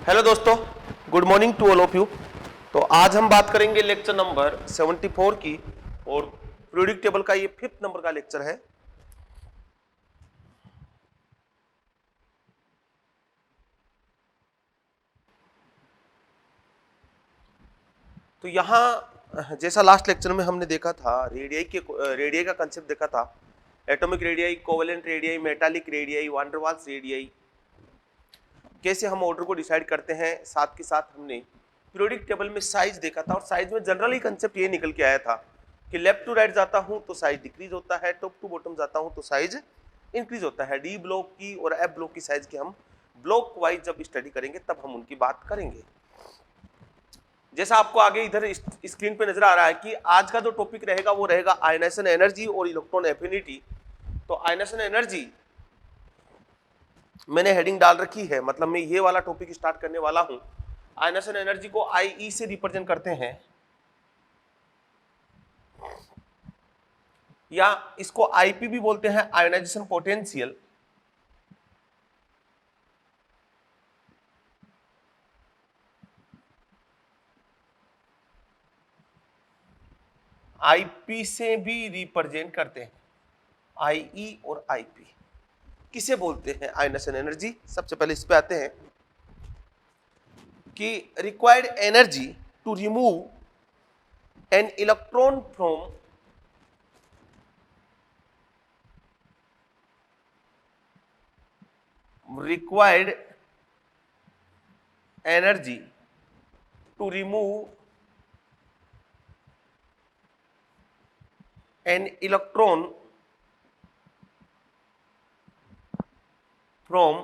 Hello दोस्तों, good morning to all of you. तो आज हम बात करेंगे लेक्चर नंबर 74 की, और पीरियोडिक टेबल का ये 5th नंबर का लेक्चर है। तो यहाँ जैसा लास्ट लेक्चर में हमने देखा था, रेडियाई का कंसेप्ट देखा था, atomic radii, covalent radii, metallic radii, van der Waals radii, कैसे हम ऑर्डर को डिसाइड करते हैं। साथ के साथ हमने पीरियोडिक टेबल में साइज देखा था, और साइज में जनरली कंसेप्ट ये निकल के आया था कि लेफ्ट टू राइट जाता हूं तो साइज डिक्रीज होता है, टॉप टू बॉटम जाता हूं तो साइज इंक्रीज होता है। डी ब्लॉक की और एफ ब्लॉक की साइज की हम ब्लॉक वाइज जब स्टडी करेंगे तब हम उनकी बात करेंगे। जैसा आपको आगे इधर स्क्रीन पे नजर आ रहा है कि आज का जो टॉपिक रहेगा वो रहेगा आयनाइजेशन एनर्जी और इलेक्ट्रॉन एफिनिटी। तो आयनाइजेशन एनर्जी मैंने हेडिंग डाल रखी है, मतलब मैं ये वाला टॉपिक स्टार्ट करने वाला हूं। आयनाइजेशन एनर्जी को IE से रिप्रेजेंट करते हैं, या इसको IP भी बोलते हैं, आयोनाइजेशन पोटेंशियल। IP से भी रिप्रेजेंट करते हैं, IE और IP किसे बोलते हैं आयनाइजेशन एनर्जी। सबसे पहले इस पे आते हैं कि required energy to remove an electron from required energy to remove an electron from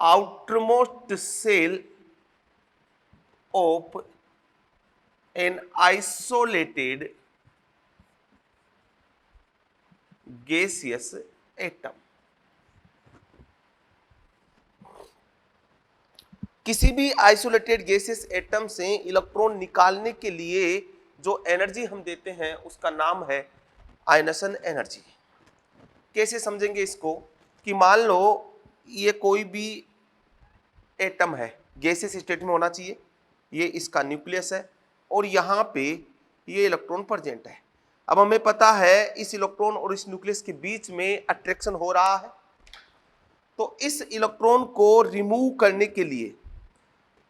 outermost shell of an isolated gaseous atom। किसी भी आइसोलेटेड गैसेस एटम से इलेक्ट्रॉन निकालने के लिए जो एनर्जी हम देते हैं उसका नाम है आयनाइजेशन एनर्जी। कैसे समझेंगे इसको कि मान लो ये कोई भी एटम है, गैसेस स्टेट में होना चाहिए, ये इसका न्यूक्लियस है और यहाँ पे ये इलेक्ट्रॉन प्रेजेंट है। अब हमें पता है इस इलेक्ट्रॉन और इस न्यूक्लियस के बीच में अट्रैक्शन हो रहा है, तो इस इलेक्ट्रॉन को रिमूव करने के लिए,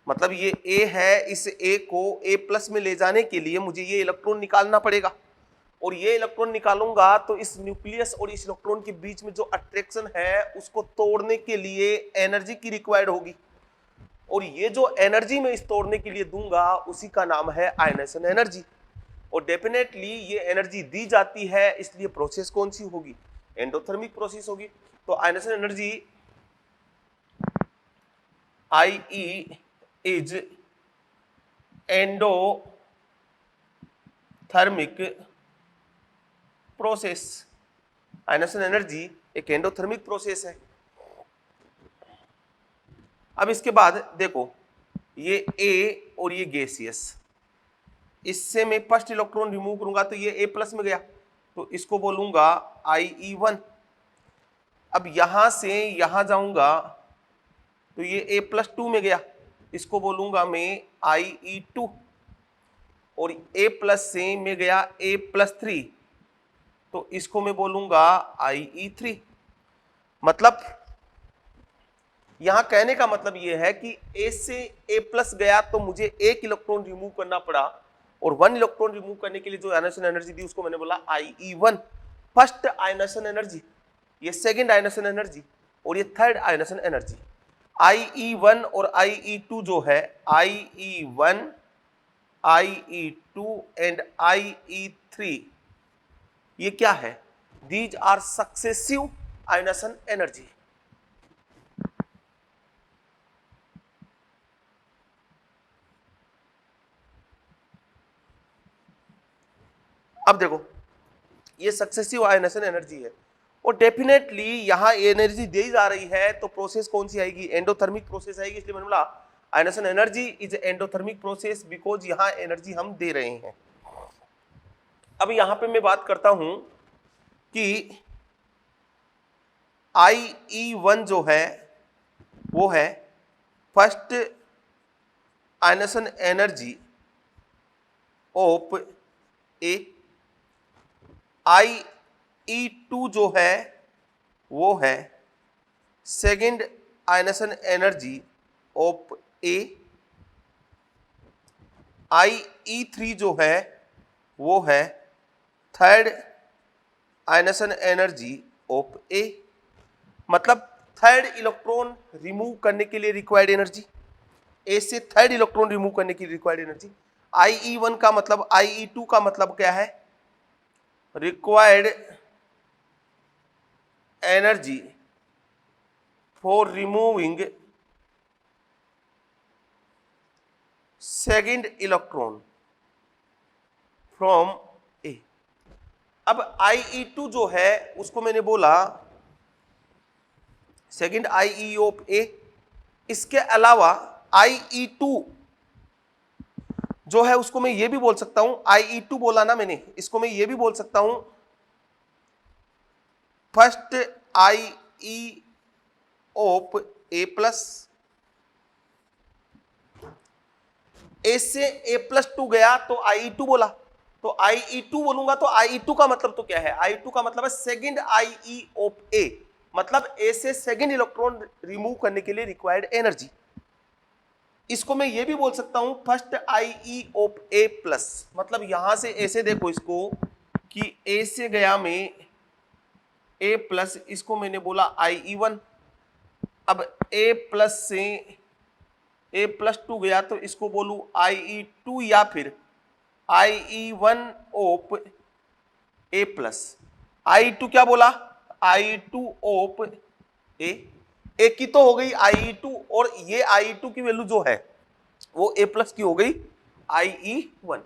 मतलब ये A है, इस A को A+ में ले जाने के लिए मुझे ये इलेक्ट्रॉन निकालना पड़ेगा, और ये इलेक्ट्रॉन निकालूंगा तो इस न्यूक्लियस और इस इलेक्ट्रॉन के बीच में जो अट्रैक्शन है उसको तोड़ने के लिए एनर्जी की रिक्वायर्ड होगी, और ये जो एनर्जी मैं इस तोड़ने के लिए दूंगा उसी का नाम है आयनाइजेशन एनर्जी। और डेफिनेटली ये एनर्जी दी जाती है, इसलिए प्रोसेस कौन सी होगी, एंडोथर्मिक प्रोसेस होगी। तो ionisation energy IE is endothermic process. Ionisation energy एक एंडोथर्मिक प्रोसेस है। अब इसके बाद देखो, ये A और ये गैसियस, इससे मैं फर्स्ट इलेक्ट्रॉन रिमूव करूंगा तो ये A+ में गया, तो इसको बोलूंगा IE1। अब यहां से यहां जाऊंगा तो ये A+2 में गया, इसको बोलूंगा मैं IE2, और A+ से मैं गया A+3, तो इसको मैं बोलूंगा IE3। मतलब यहां कहने का मतलब यह है कि A से A+ गया तो मुझे एक इलेक्ट्रॉन रिमूव करना पड़ा, और 1 इलेक्ट्रॉन रिमूव करने के लिए जो आयनाइजेशन एनर्जी दी उसको मैंने बोला IE1, फर्स्ट आयनाइजेशन एनर्जी, ये सेकंड आयनाइजेशन एनर्जी, और ये थर्ड आयनाइजेशन एनर्जी। IE1 और IE2 जो है, IE1, IE2 एंड IE3, ये क्या है, these are successive ionisation energy. अब देखो, ये सक्सेसिव आयनाइजेशन एनर्जी है, और डेफिनेटली यहां एनर्जी दी जा रही है तो प्रोसेस कौन सी आएगी, एंडोथर्मिक प्रोसेस आएगी। इसलिए मैंने बोला ionisation energy is endothermic process because यहां एनर्जी हम दे रहे हैं। अब यहां पे मैं बात करता हूं कि IE1 जो है वो है first ionisation energy of A, IE2 जो है वो है second ionisation energy of A, IE3 जो है वो है थर्ड आयनेशन एनर्जी ऑफ ए। मतलब थर्ड इलेक्ट्रॉन रिमूव करने के लिए रिक्वायर्ड एनर्जी, ए से थर्ड इलेक्ट्रॉन रिमूव करने के लिए रिक्वायर्ड एनर्जी। IE1 का मतलब, IE2 का मतलब क्या है, required energy for removing second electron from A. अब IE2 जो है उसको मैंने बोला सेकेंड IE ऑफ ए। इसके अलावा IE2 जो है उसको मैं ये भी बोल सकता हूं, IE2 बोला ना मैंने, इसको मैं ये भी बोल सकता हूं first IE of A plus. A से A+2 गया तो IE2 बोला, तो IE2 बोलूंगा तो IE2 का मतलब तो क्या है, IE2 का मतलब है सेकेंड IE ऑफ ए, मतलब ए से सेकेंड इलेक्ट्रॉन रिमूव करने के लिए रिक्वायर्ड एनर्जी। इसको मैं ये भी बोल सकता हूं first IE of A plus, मतलब यहां से ऐसे देखो इसको कि ए से गया मैं ए प्लस, इसको मैंने बोला IE1। अब ए प्लस से A+2 गया तो इसको बोलूं IE2 या फिर IE1 of A plus. IE2 क्या बोला, IE2 ऑफ ए, एक की तो हो गई IE2 और ये IE2 की वैल्यू जो है वो A+ की हो गई IE1।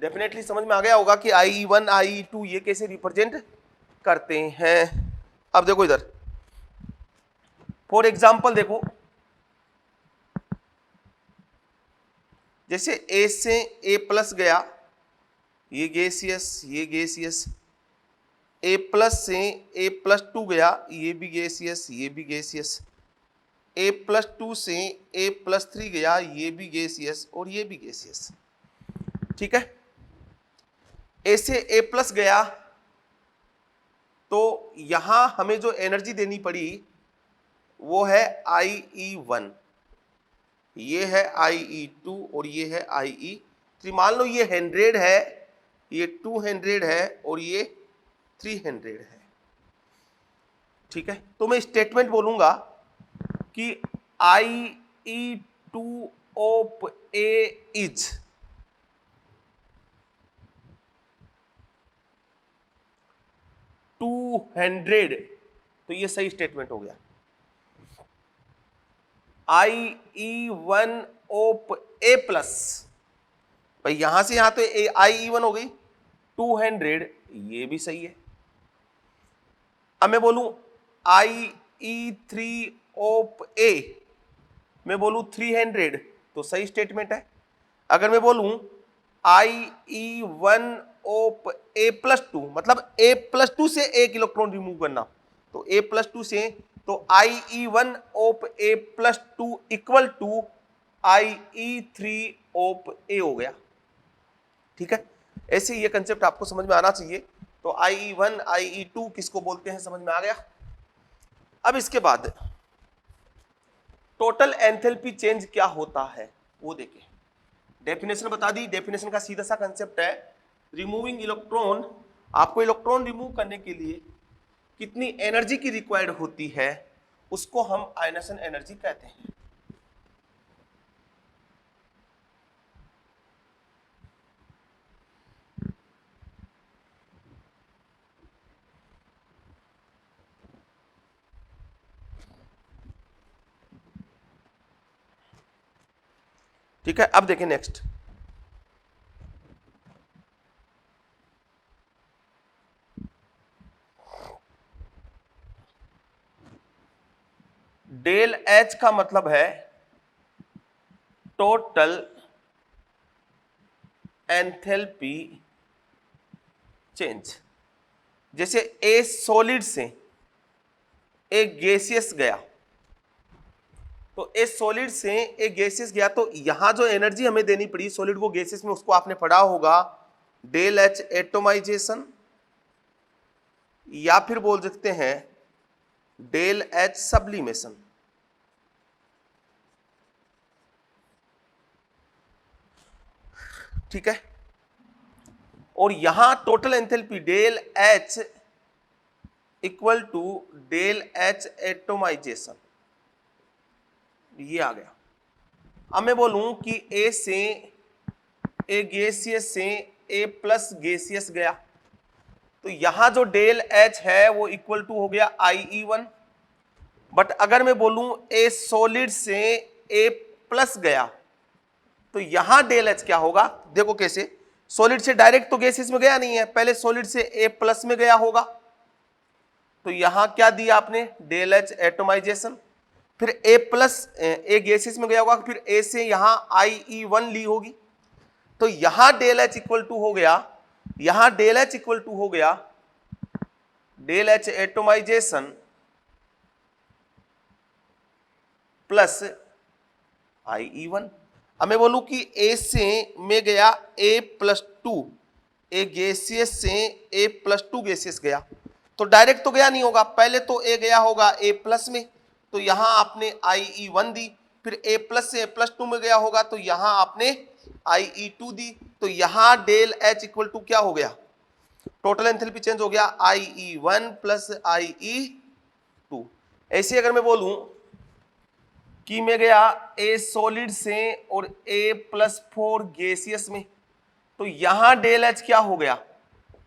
डेफिनेटली समझ में आ गया होगा कि IE1 IE2 ये कैसे रिप्रेजेंट करते हैं। अब देखो इधर फॉर एग्जाम्पल देखो, जैसे ए से A+ गया, ये गैसियस, ये गैसियस, A+ से A+2 गया, ये भी गैसियस, ये भी गैसियस, A+2 से A+3 गया, ये भी गैसियस और ये भी गैसियस। ठीक है, ए से A+ गया तो यहां हमें जो एनर्जी देनी पड़ी वो है IE1, ये है IE2 और ये है IE3। मान लो ये 100 है, ये 200 है और ये 300 है। ठीक है, तो मैं स्टेटमेंट बोलूंगा कि IE2 ऑफ ए इज 200, तो ये सही स्टेटमेंट हो गया। IE1 ऑफ ए प्लस, भाई यहां से यहां तो IE1 हो गई 200, ये भी सही है। अब मैं बोलूं IE3 ऑफ ए, मैं बोलूं 300, तो सही स्टेटमेंट है। अगर मैं बोलूं IE1 ऑफ A+2, मतलब A+2 से एक इलेक्ट्रॉन रिमूव करना, तो A+2 से, तो IE1 of A+2 equal to IE3 of A हो गया। ठीक है, ऐसे ये कंसेप्ट आपको समझ में आना चाहिए। तो IE1 IE2 किसको बोलते हैं समझ में आ गया। अब इसके बाद टोटल एंथैल्पी चेंज क्या होता है वो देखें। डेफिनेशन बता दी, डेफिनेशन का सीधा सा कंसेप्ट है रिमूविंग इलेक्ट्रॉन। आपको इलेक्ट्रॉन रिमूव करने के लिए कितनी एनर्जी की रिक्वायर्ड होती है उसको हम आयनेशन एनर्जी कहते हैं। ठीक है, अब देखें नेक्स्ट, डेल एच का मतलब है टोटल एंथैल्पी चेंज। जैसे ए सॉलिड से एक गैसियस गया, तो ए सॉलिड से ए गैसेस गया, तो यहां जो एनर्जी हमें देनी पड़ी सॉलिड को गैसेस में, उसको आपने पढ़ा होगा डेल एच एटोमाइजेशन, या फिर बोल सकते हैं डेल एच सब्लिमेशन। ठीक है, और यहां total enthalpy del H equal to del H atomisation, ये आ गया। अब मैं बोलूं कि ए से ए गैसियस से ए प्लस गैसियस गया, तो यहां जो डेल एच है वो इक्वल टू हो गया IE1। बट अगर मैं बोलूं ए सॉलिड से ए प्लस गया, तो यहां डेल एच क्या होगा, देखो कैसे, सॉलिड से डायरेक्ट तो गैसेस में गया नहीं है, पहले सॉलिड से ए प्लस में गया होगा, तो यहां क्या दिया आपने डेल एच एटोमाइजेशन, फिर ए प्लस ए गैसेस में गया होगा, फिर ए से यहां IE1 ली होगी, तो यहां डेल एच इक्वल टू हो गया, यहां डेल एच इक्वल टू हो गया del H atomisation plus IE1। अब मैं बोलूं कि ए से में गया ए प्लस टू, ए गैसियस से ए प्लस टू गैसियस गया, तो डायरेक्ट तो गया नहीं होगा, पहले तो ए गया होगा ए प्लस में, तो यहां आपने IE1 दी, फिर ए प्लस से ए प्लस टू में गया होगा, तो यहां आपने IE2 दी, तो यहां डेल एच इक्वल टू क्या हो गया, टोटल एंथैल्पी चेंज हो गया IE1 प्लस IE2। ऐसे अगर मैं बोलूं कि मैं गया ए सॉलिड से और ए प्लस 4 गैसियस में, तो यहां डेल एच क्या हो गया,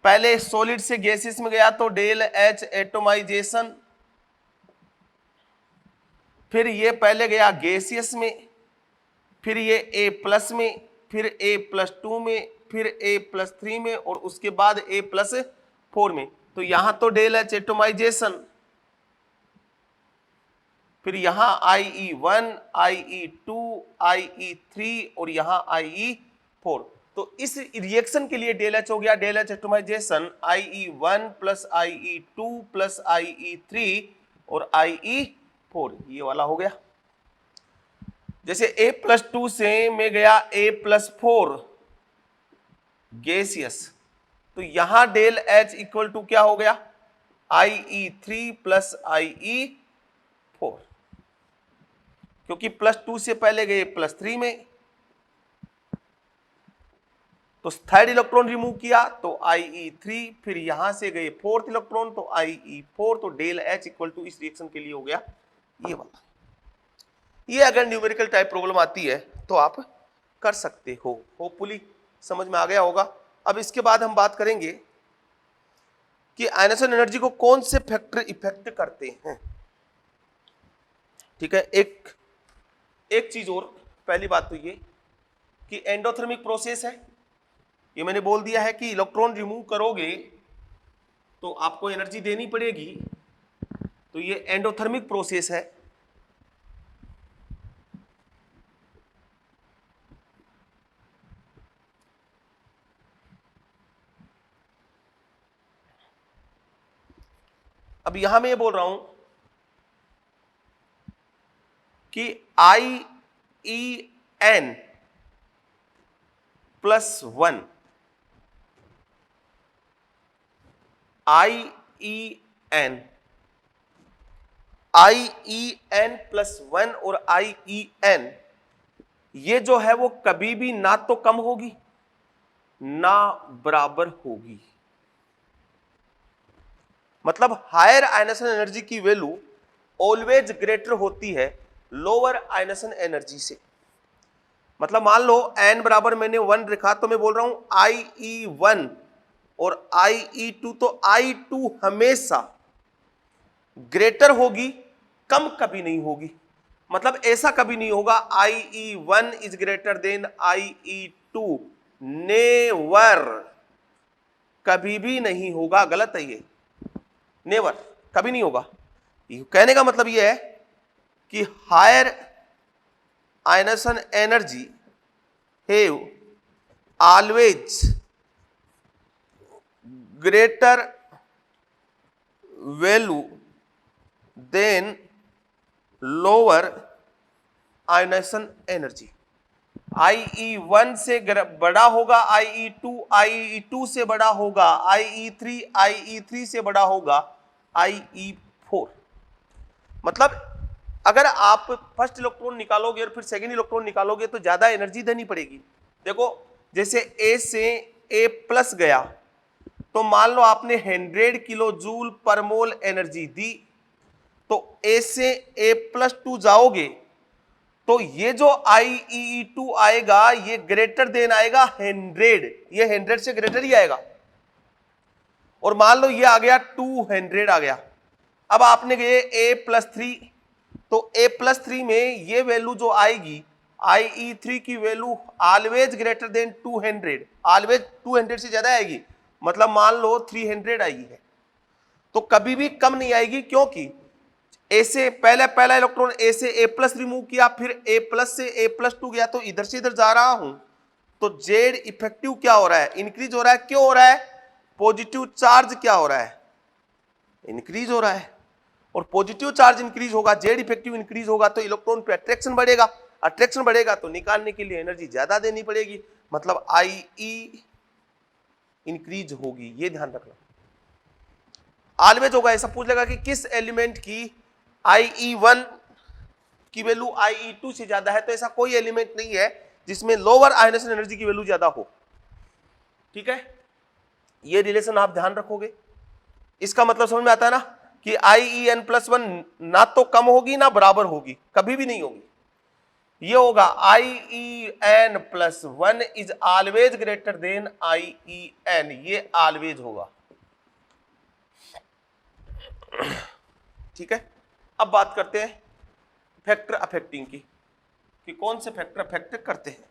पहले सॉलिड से गैसियस में गया तो डेल एच एटोमाइजेशन, फिर ये पहले गया गैसियस में, फिर ये ए प्लस में, फिर ए प्लस 2 में, फिर ए प्लस 3 में, और उसके बाद ए प्लस 4 में, तो यहां तो डेल एच एटोमाइजेशन, फिर यहां IE1, IE2, IE3 और यहां IE4, तो इस रिएक्शन के लिए डेल एच हो गया del H atomisation IE1 plus IE2 plus IE3 और IE4, ये वाला हो गया। जैसे ए प्लस 2 से मैं गया ए प्लस 4 गैसियस, तो यहां डेल एच इक्वल टू क्या हो गया IE3 प्लस IE4, क्योंकि प्लस 2 से पहले गए प्लस 3 में, तो थर्ड इलेक्ट्रॉन रिमूव किया तो IE3, फिर यहां से गए फोर्थ इलेक्ट्रॉन तो IE4, तो डेल एच इक्वल टू इस रिएक्शन के लिए हो गया ये वाला। ये अगर न्यूमेरिकल टाइप प्रॉब्लम आती है तो आप कर सकते हो, होपफुली समझ में आ गया होगा। अब इसके बाद हम बात करेंगे कि आयनेशन एनर्जी को कौन से फैक्टर इफेक्ट करते हैं। ठीक है, एक चीज और, पहली बात तो ये कि एंडोथर्मिक प्रोसेस है, ये मैंने बोल दिया है कि इलेक्ट्रॉन रिमूव करोगे तो आपको एनर्जी देनी पड़ेगी, तो ये एंडोथर्मिक प्रोसेस है। अब यहां मैं ये बोल रहा हूं कि IEN प्लस 1, IEN प्लस 1 और IEN, ये जो है वो कभी भी ना तो कम होगी ना बराबर होगी। मतलब हायर आयनेशन एनर्जी की वैल्यू ऑलवेज ग्रेटर होती है लोअर आयनेशन एनर्जी से। मतलब मान लो n बराबर मैंने 1 रखा, तो मैं बोल रहा हूं IE1 और IE2, तो I2 हमेशा ग्रेटर होगी, कम कभी नहीं होगी। मतलब ऐसा कभी नहीं होगा IE1 is greater than IE2, never, कभी भी नहीं होगा, गलत है ये, नेवर, कभी नहीं होगा। कहने का मतलब ये है कि higher ionisation energy have always greater value than lower ionisation energy. IE1 से बड़ा होगा IE2, IE2 से बड़ा होगा IE3, IE3 से बड़ा होगा IE4। मतलब अगर आप फर्स्ट इलेक्ट्रॉन निकालोगे और फिर सेकेंड इलेक्ट्रॉन निकालोगे तो ज्यादा एनर्जी देनी पड़ेगी। देखो जैसे A से A प्लस गया तो मान लो आपने 100 किलो जूल पर मोल एनर्जी दी, तो A से A प्लस 2 जाओगे तो ये जो IE2 आएगा ये ग्रेटर देन आएगा 100, ये 100 से ग्रेटर ही आएगा। और मान लो ये आ गया 200 आ गया। अब आपने गए A+3, तो A+3 में ये वैल्यू जो आएगी IE3 की value always greater than 200, always 200 से ज्यादा आएगी, मतलब मान लो 300 आई है, तो कभी भी कम नहीं आएगी, क्योंकि ए से पहला इलेक्ट्रॉन ए से A+ रिमूव किया, फिर A+ से A+2 गया, तो इधर से इधर जा रहा हूं, तो जेड इफेक्टिव क्या हो रहा है, इंक्रीज हो रहा है। क्यों हो रहा है? पॉजिटिव चार्ज क्या हो रहा है, इंक्रीज हो रहा है, और पॉजिटिव चार्ज इंक्रीज होगा, जेड इफेक्टिव इंक्रीज होगा, तो इलेक्ट्रॉन पे अट्रैक्शन बढ़ेगा, अट्रैक्शन बढ़ेगा तो निकालने के लिए एनर्जी ज्यादा देनी पड़ेगी, मतलब IE इंक्रीज होगी, ये ध्यान रखना। ऑलवेज होगा, ऐसा पूछ लेगा कि किस एलिमेंट की IE1 की वैल्यू IE2 से ज्यादा है, तो ऐसा कोई एलिमेंट नहीं है जिसमें लोअर आयनेशन एनर्जी की वैल्यू ज्यादा हो। ठीक है, ये रिलेशन आप ध्यान रखोगे। इसका मतलब समझ में आता है ना कि IEN+1 ना तो कम होगी ना बराबर होगी, कभी भी नहीं होगी। ये होगा IEN+1 is always greater than IEN, ये ऑलवेज होगा। ठीक है, अब बात करते हैं फैक्टर अफेक्टिंग की, कि कौन से फैक्टर अफेक्ट करते हैं।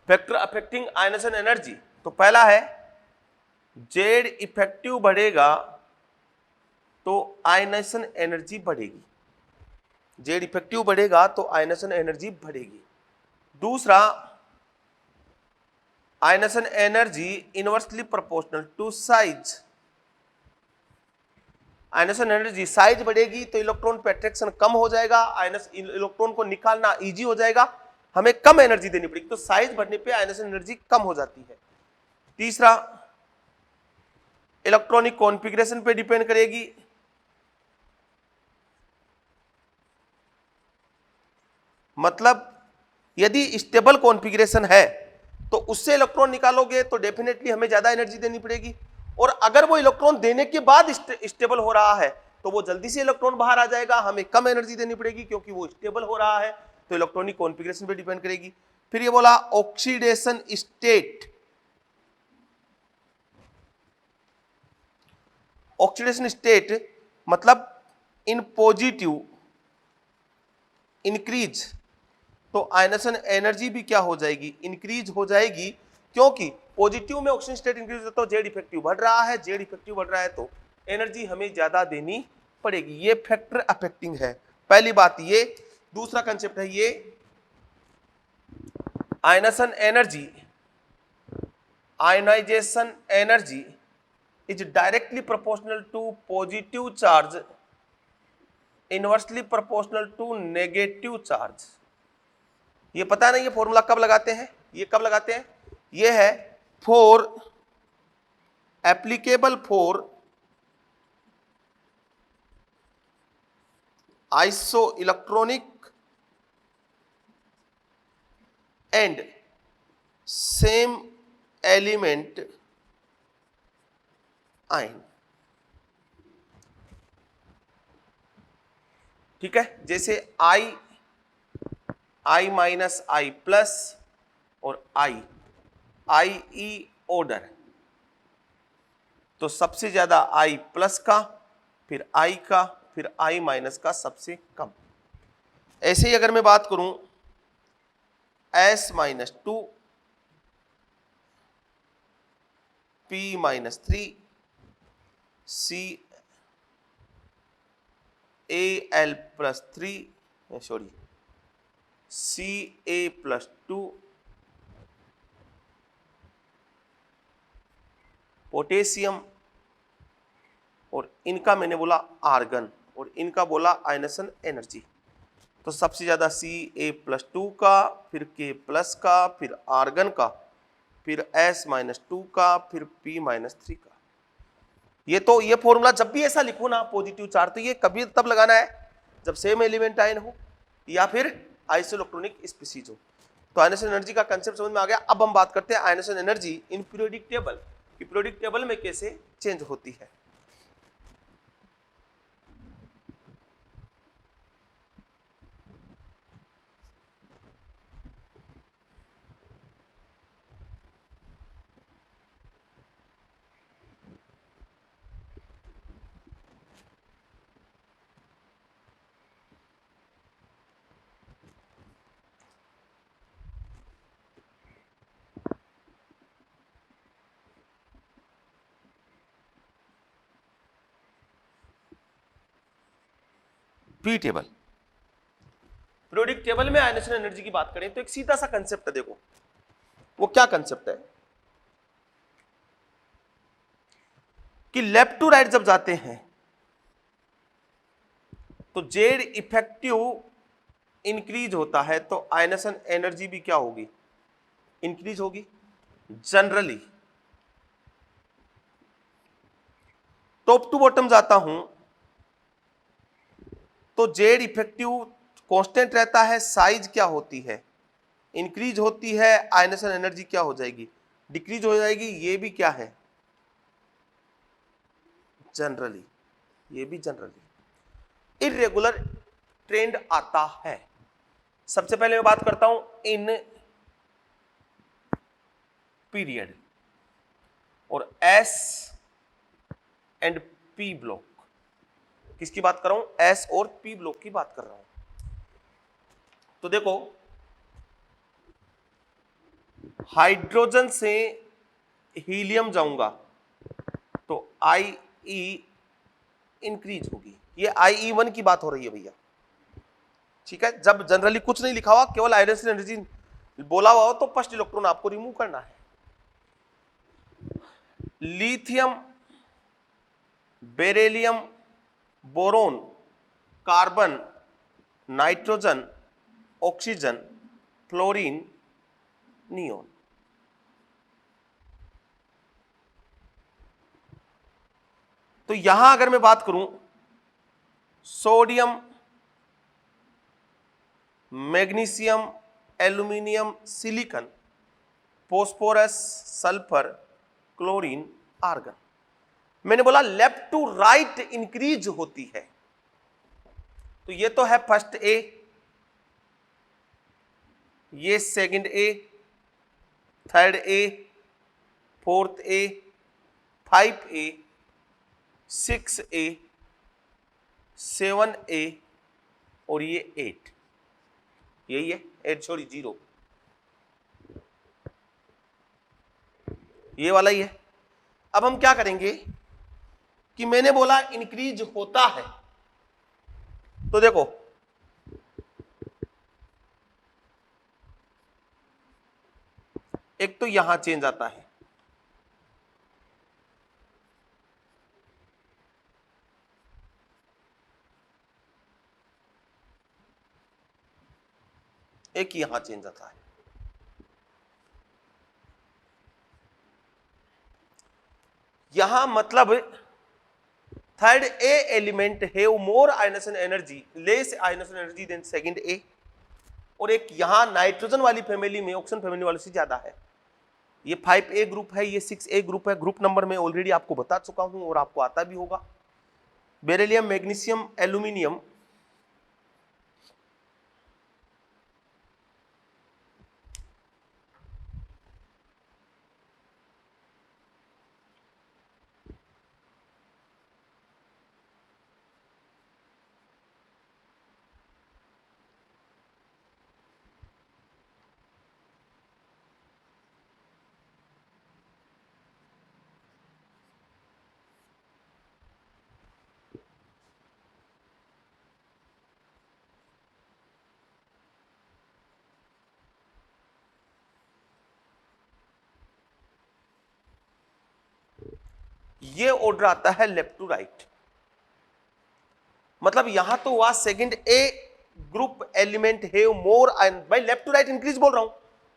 फैक्टर अफेक्टिंग आयनेशन एनर्जी, तो पहला है जेड इफेक्टिव बढ़ेगा तो आयनेशन एनर्जी बढ़ेगी, जेड इफेक्टिव बढ़ेगा तो आयनेशन एनर्जी बढ़ेगी। दूसरा, ionisation energy inversely proportional to size, ionisation energy size बढ़ेगी तो इलेक्ट्रॉन पे अट्रैक्शन कम हो जाएगा, इलेक्ट्रॉन को निकालना इजी हो जाएगा, हमें कम एनर्जी देनी पड़ेगी, तो साइज बढ़ने पे आयनेशन एनर्जी कम हो जाती है। तीसरा, इलेक्ट्रॉनिक कॉन्फ़िगरेशन पे डिपेंड करेगी, मतलब यदि स्टेबल कॉन्फ़िगरेशन है तो उससे इलेक्ट्रॉन निकालोगे तो डेफिनेटली हमें ज्यादा एनर्जी देनी पड़ेगी, और अगर वो इलेक्ट्रॉन देने के बाद स्टेबल हो रहा है तो वो जल्दी से इलेक्ट्रॉन बाहर आ जाएगा, हमें कम एनर्जी देनी पड़ेगी क्योंकि वो स्टेबल हो रहा है, तो इलेक्ट्रॉनिक कॉन्फ़िगरेशन पे डिपेंड करेगी। फिर ये बोला ऑक्सीडेशन स्टेट, ऑक्सीडेशन स्टेट मतलब इन पॉजिटिव इंक्रीज, तो आयनेशन एनर्जी भी क्या हो जाएगी, इंक्रीज हो जाएगी, क्योंकि पॉजिटिव में ऑक्सीजन स्टेट इंक्रीज होता है तो जेड इफेक्टिव बढ़ रहा है, जेड इफेक्टिव बढ़ रहा है तो एनर्जी हमें ज्यादा देनी पड़ेगी। ये फैक्टर अफेक्टिंग है, पहली बात ये। दूसरा कंसेप्ट है ये ionisation energy, ionisation energy is directly proportional to positive charge, inversely proportional to negative charge. ये पता नहीं ये फॉर्मूला कब लगाते हैं, ये कब लगाते हैं, ये है for applicable for iso electronic and same element ion. ठीक है, जैसे I माइनस I प्लस और IE ऑर्डर, तो सबसे ज्यादा I प्लस का, फिर I का, फिर I माइनस का सबसे कम। ऐसे ही अगर मैं बात करूं S-2 P-3 Cal+3 sorry Ca+2 potassium, और इनका मैंने बोला आर्गन, और इनका बोला आयनेशन एनर्जी। तो सबसे ज्यादा Ca+2 का, फिर K+ का, फिर आर्गन का, फिर S-2 का, फिर P-3 का। ये फॉर्मूला जब भी ऐसा लिखो ना पॉजिटिव चार्ज, तो ये कभी तब लगाना है जब सेम एलिमेंट आयन हो या फिर आइसोइलेक्ट्रॉनिक स्पीशीज हो। तो आयनेशन एनर्जी का कंसेप्ट समझ में आ गया। अब हम बात करते हैं ionisation energy in periodic table, कि पीरियोडिक टेबल में कैसे चेंज होती है। पी टेबल, पीरियोडिक टेबल में आयनेशन एनर्जी की बात करें तो एक सीधा सा कंसेप्ट है। देखो वो क्या कंसेप्ट है कि लेफ्ट टू राइट जब जाते हैं तो जेड इफेक्टिव इंक्रीज होता है, तो आयनेशन एनर्जी भी क्या होगी, इंक्रीज होगी। जनरली टॉप टू बॉटम जाता हूं तो जेड इफेक्टिव कांस्टेंट रहता है, साइज क्या होती है, इंक्रीज होती है, आयनेशन एनर्जी क्या हो जाएगी, डिक्रीज हो जाएगी। ये भी क्या है, जनरली, ये भी जनरली। इरेगुलर ट्रेंड आता है। सबसे पहले मैं बात करता हूं इन पीरियड और एस एंड पी ब्लॉक। किसकी बात कर रहा हूं, एस और पी ब्लॉक की बात कर रहा हूं। तो देखो हाइड्रोजन से हीलियम जाऊंगा तो आई ई इंक्रीज होगी। ये IE1 की बात हो रही है भैया, ठीक है। जब जनरली कुछ नहीं लिखा हुआ, केवल आयनेशन एनर्जी बोला हुआ हो तो फर्स्ट इलेक्ट्रॉन आपको रिमूव करना है। Lithium, beryllium, boron, carbon, nitrogen, oxygen, fluorine, neon. तो यहां अगर मैं बात करूं sodium, magnesium, aluminium, silicon, phosphorus, sulphur, chlorine, argon, मैंने बोला लेफ्ट टू राइट इंक्रीज होती है। तो ये तो है फर्स्ट ए, ये second A, third A, fourth A, 5A, 6A, 7A और ये 8, यही है 8 सॉरी 0, ये वाला ही है। अब हम क्या करेंगे कि मैंने बोला इंक्रीज होता है, तो देखो एक तो यहां चेंज आता है, एक यहां चेंज आता है। यहां मतलब third A element have more ionisation energy, less ionisation energy than second A, और एक यहां नाइट्रोजन वाली फैमिली में ऑक्सीजन फैमिली वाले से ज्यादा है। ये 5A ग्रुप है, ये 6A ग्रुप है। ग्रुप नंबर में ऑलरेडी आपको बता चुका हूं और आपको आता भी होगा। बेरिलियम, मैग्नीशियम, एल्यूमिनियम, ये ऑर्डर आता है लेफ्ट टू राइट। मतलब यहां तो हुआ second A group element have more ion, भाई लेफ्ट टू राइट इंक्रीज बोल रहा हूं,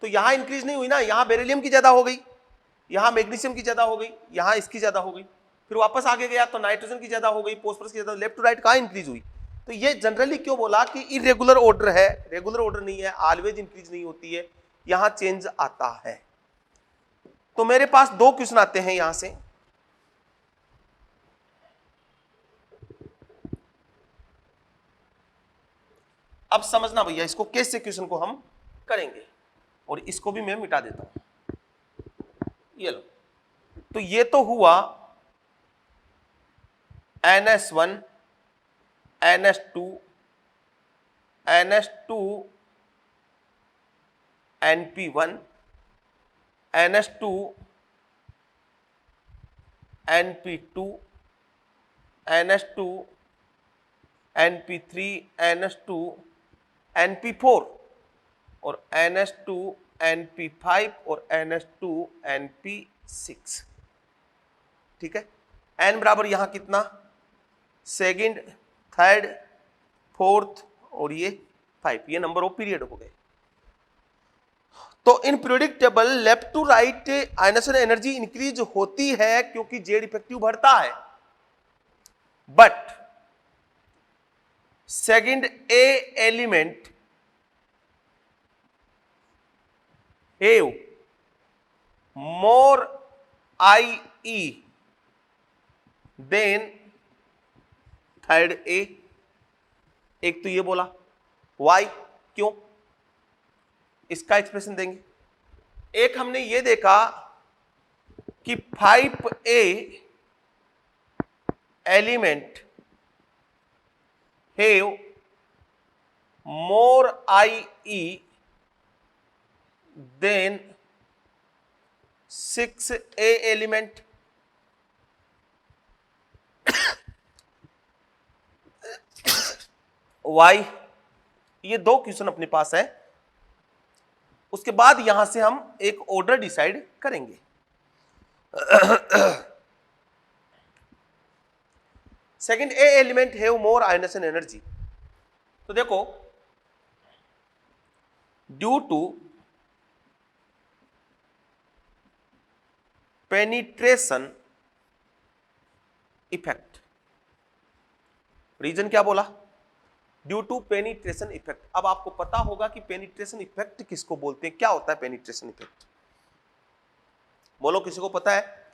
तो यहां इंक्रीज नहीं हुई ना, यहां बेरिलियम की ज्यादा हो गई, यहां मैग्नीशियम की ज्यादा हो गई, यहां इसकी ज्यादा हो गई, फिर वापस आगे गया तो नाइट्रोजन की ज्यादा हो गई, फॉस्फोरस की ज्यादा, लेफ्ट टू राइट कहां इंक्रीज हुई। तो ये जनरली क्यों बोला कि इरेगुलर ऑर्डर है, रेगुलर ऑर्डर नहीं है, ऑलवेज इंक्रीज नहीं होती है, यहां चेंज आता है। तो मेरे पास दो क्वेश्चन आते हैं यहां से। अब समझना भैया, इसको कैसे क्वेश्चन को हम करेंगे, और इसको भी मैं मिटा देता हूं, ये लो। तो ये तो हुआ NS1 NS2 NS2 NP1 NS2 NP2 NS2 NP3 NS2 NP4 और NS2 NP5 और NS2 NP6। ठीक है, N बराबर यहां कितना, सेकंड, थर्ड, फोर्थ और ये 5, ये नंबर ऑफ पीरियड हो गए। तो in periodic table left to right ionisation energy increase होती है क्योंकि जेड इफेक्टिव बढ़ता है, but second A element have more IE than third A. एक तो ये बोला, वाई, क्यों, इसका एक्सप्रेशन देंगे। एक हमने ये देखा कि 5A element have more IE than 6A element. Why, ये दो क्वेश्चन अपने पास है। उसके बाद यहां से हम एक ऑर्डर डिसाइड करेंगे। Second A element have more ionisation energy, तो देखो due to penetration effect. Reason क्या बोला, ड्यू टू पेनिट्रेशन इफेक्ट। अब आपको पता होगा कि पेनिट्रेशन इफेक्ट किसको बोलते हैं, क्या होता है पेनिट्रेशन इफेक्ट, बोलो किसी को पता है।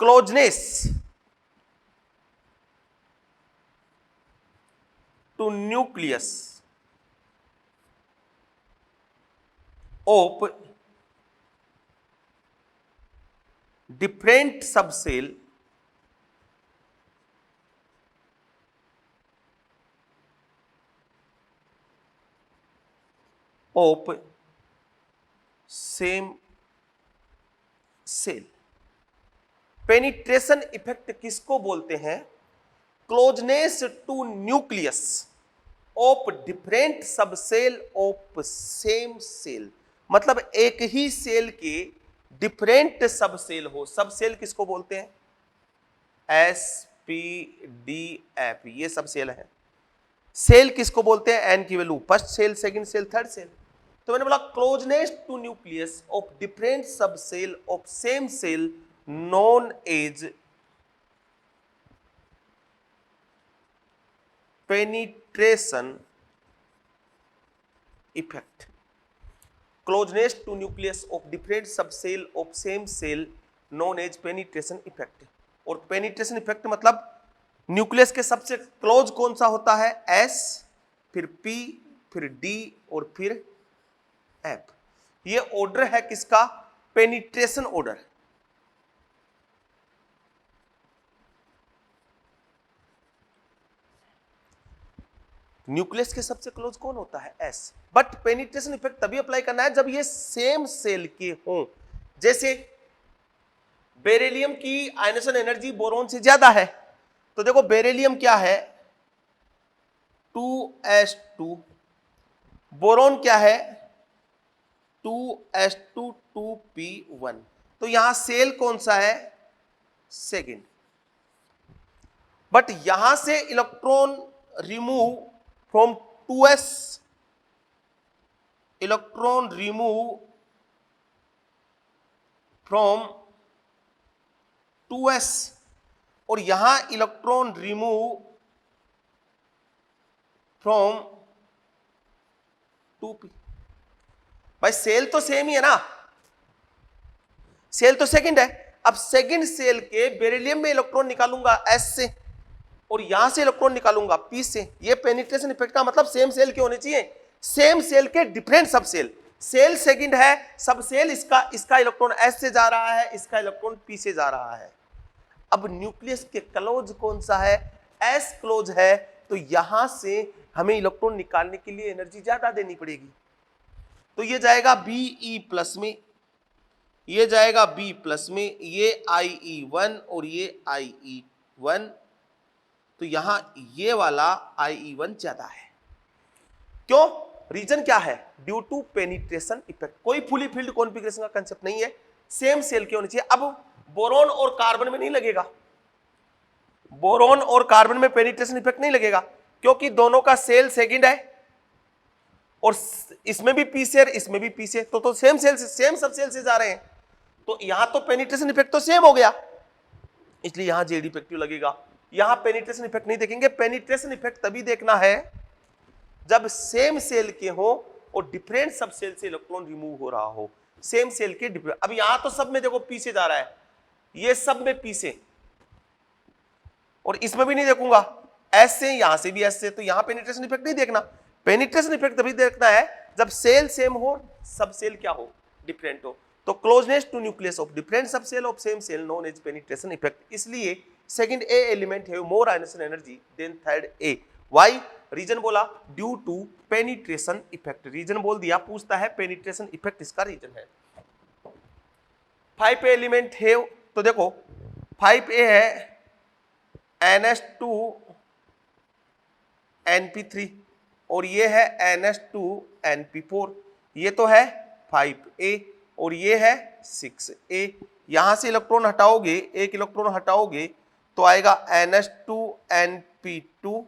Closeness to nucleus of different subshell of same shell. Penetration effect किसको बोलते हैं, closeness to nucleus of different subshell of same shell. मतलब एक ही सेल के डिफरेंट सबसेल हो, सबसेल किसको बोलते हैं, SPDF, ये सबसेल है। सेल किसको बोलते हैं, एन की value first shell, second shell, third shell. तो मैंने बोला closeness to nucleus of different subshell of same shell known as penetration effect. Closeness to nucleus of different subshell of same shell known as penetration effect. और penetration effect मतलब nucleus के सबसे close कौन सा होता है, S, फिर P, फिर D और फिर F। ये ऑर्डर है किसका, पेनिट्रेशन ऑर्डर। न्यूक्लियस के सबसे क्लोज कौन होता है, S। बट पेनिट्रेशन इफेक्ट तभी अप्लाई करना है जब ये सेम सेल के हों। जैसे बेरिलियम की आयनाइजेशन एनर्जी बोरोन से ज्यादा है, तो देखो बेरिलियम क्या है 2s2, बोरोन क्या है 2s2 2p1। तो यहां सेल कौन सा है? सेकेंड। बट यहां से electron remove from 2s, electron remove from 2s, और यहां इलेक्ट्रॉन रिमूव फ्रॉम 2p। भाई सेल तो सेम ही है ना, सेल तो सेकंड है। अब सेकंड सेल के बेरिलियम में इलेक्ट्रॉन निकालूंगा s से, और यहां से इलेक्ट्रॉन निकालूंगा p से। ये पेनिट्रेशन इफेक्ट का मतलब सेम सेल के होने चाहिए, सेम सेल के डिफरेंट सब सेल। सेल सेकंड है, सब सेल इसका इलेक्ट्रॉन s से जा रहा है, इसका इलेक्ट्रॉन p से जा रहा है। अब न्यूक्लियस के क्लोज कौन सा है? s क्लोज है। तो यहां से हमें इलेक्ट्रॉन निकालने के लिए एनर्जी ज्यादा देनी पड़ेगी। तो ये जाएगा Be प्लस में, ये जाएगा B प्लस में, ये IE1 और ये IE1। तो यहां ये वाला IE1 ज्यादा है। क्यों? रीजन क्या है? Due to penetration effect. कोई फुली फील्ड कॉन्फ़िगरेशन का कंसेप्ट नहीं है, सेम सेल के होने चाहिए। अब बोरॉन और कार्बन में नहीं लगेगा, बोरॉन और कार्बन में पेनिट्रेशन इफेक्ट नहीं लगेगा, क्योंकि दोनों का सेल सेकंड है, और इसमें भी पी से, इसमें भी पी से, तो सेम सेल से, सेम सब सेल से जा रहे हैं। तो यहां तो पेनिट्रेशन इफेक्ट तो सेम हो गया, इसलिए यहां जेड इफेक्टिव लगेगा। यहां पेनिट्रेशन इफेक्ट नहीं देखेंगे। पेनिट्रेशन इफेक्ट तभी देखना है जब सेम सेल के हो और डिफरेंट सब सेल से इलेक्ट्रॉन रिमूव हो रहा हो। सेम सेल के डिफरेंट, अब यहां तो सब में देखो पी से जा रहा है, ये सब में पी से, और इसमें भी नहीं देखूंगा एस से, यहां से भी एस से। तो यहां पेनिट्रेशन इफेक्ट नहीं देखना। पेनिट्रेशन इफेक्ट तभी देखना है जब सेल सेम हो, सब सेल क्या हो? डिफरेंट हो। तो closeness to nucleus of different subshell of same shell known as penetration effect. इसलिए second A element have more ionisation energy than third A. Why? Reason बोला due to penetration effect. Reason बोल दिया, पूछता है penetration effect, इसका reason है। 5 element है, तो देखो 5A है NH2 NP3, और ये है NH2 NP4। ये तो है 5A और ये है 6A। यहां से इलेक्ट्रॉन हटाओगे, एक इलेक्ट्रॉन हटाओगे तो आएगा NH2 NP2।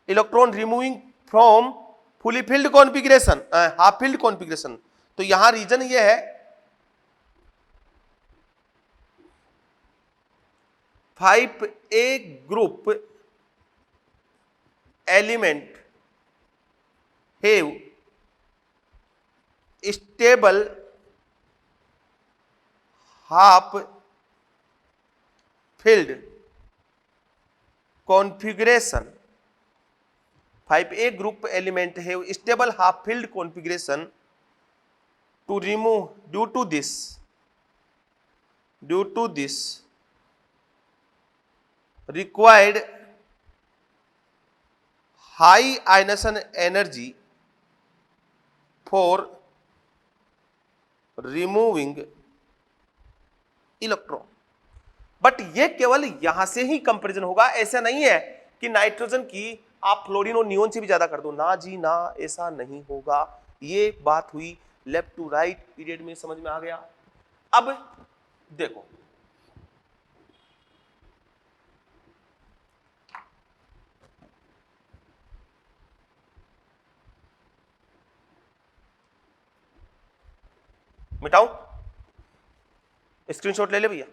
Electron removing from fully filled configuration, half filled configuration. तो यहां रीजन ये है 5A group element have stable half filled configuration. 5A group element have stable half filled configuration to remove due to this required high ionization energy for removing electron। But ये केवल यहां से ही comparison होगा, ऐसा नहीं है कि नाइट्रोजन की आप फ्लोरीन और नियोन से भी ज्यादा कर दो। ना जी ना, ऐसा नहीं होगा। ये बात हुई लेफ्ट टू राइट पीरियड में, समझ में आ गया। अब देखो मिटाऊं, स्क्रीनशॉट ले ले भैया।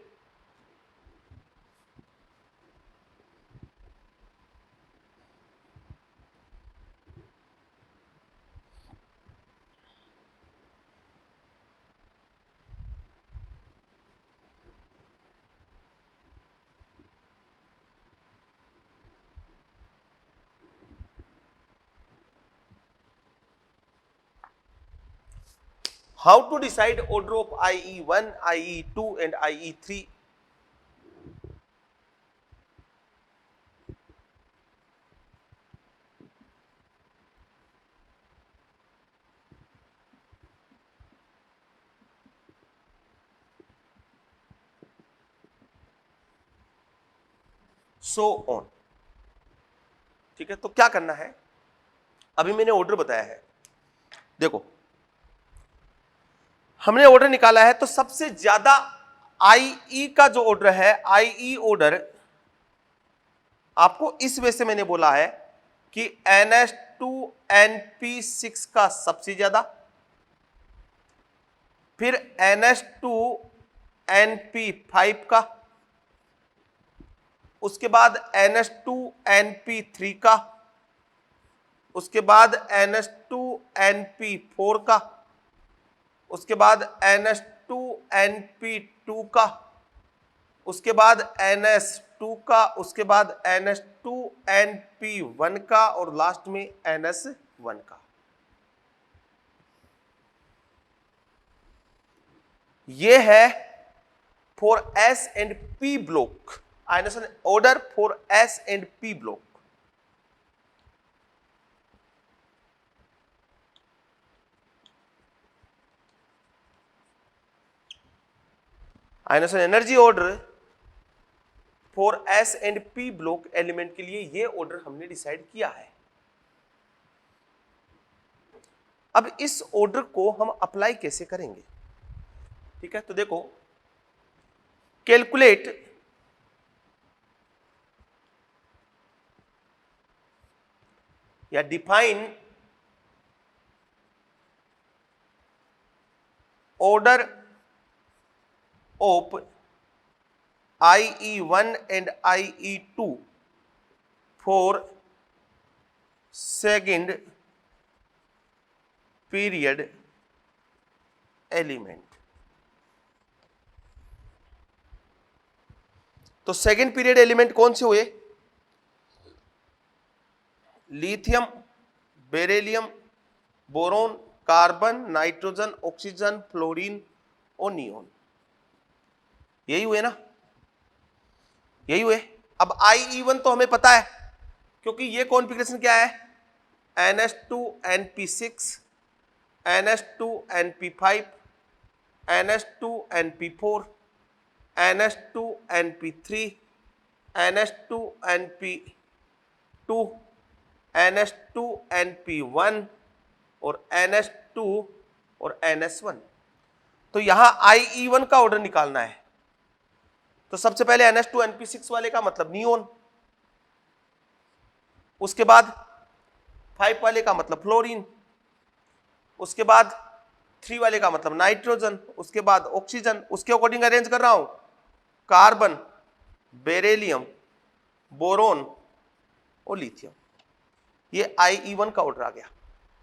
How to decide order of IE1, IE2 and IE3? So on। ठीक है, तो क्या करना है? अभी मैंने ऑर्डर बताया है, देखो हमने ऑर्डर निकाला है, तो सबसे ज्यादा IE का जो ऑर्डर है, IE ऑर्डर आपको इस वे से मैंने बोला है कि NH2NP6 का सबसे ज्यादा, फिर NH2NP5 का, उसके बाद NH2NP3 का, उसके बाद NH2NP4 का, उसके बाद NH2NP2 का, उसके बाद NS2 का, उसके बाद NH2NP1 का, और लास्ट में NS1 का। ये है for S and P block, ionisation order for S and P block. Ionisation energy order for S and P block element के लिए ये ऑर्डर हमने डिसाइड किया है। अब इस ऑर्डर को हम अप्लाई कैसे करेंगे? ठीक है, तो देखो, कैलकुलेट या define order of IE1 and IE2 for second period element. तो सेकंड पीरियड एलिमेंट कौन से हुए? Lithium, beryllium, boron, carbon, nitrogen, oxygen, fluorine और नियोन। यही हुए ना, यही हुए। अब IE1 तो हमें पता है, क्योंकि ये कॉन्फ़िगरेशन क्या है? NH2NP6, NH2NP5, NH2NP4, NH2NP3, NH2NP2, NH2NP1 और NH2 और NS1। तो यहां IE1 का ऑर्डर निकालना है। तो सबसे पहले NH2NP6 वाले का मतलब नियोन, उसके बाद 5 वाले का मतलब फ्लोरीन, उसके बाद 3 वाले का मतलब नाइट्रोजन, उसके बाद ऑक्सीजन। उसके अकॉर्डिंग अरेंज कर रहा हूं, कार्बन, बेरिलियम, बोरोन और लिथियम। ये IE1 का ऑर्डर आ गया।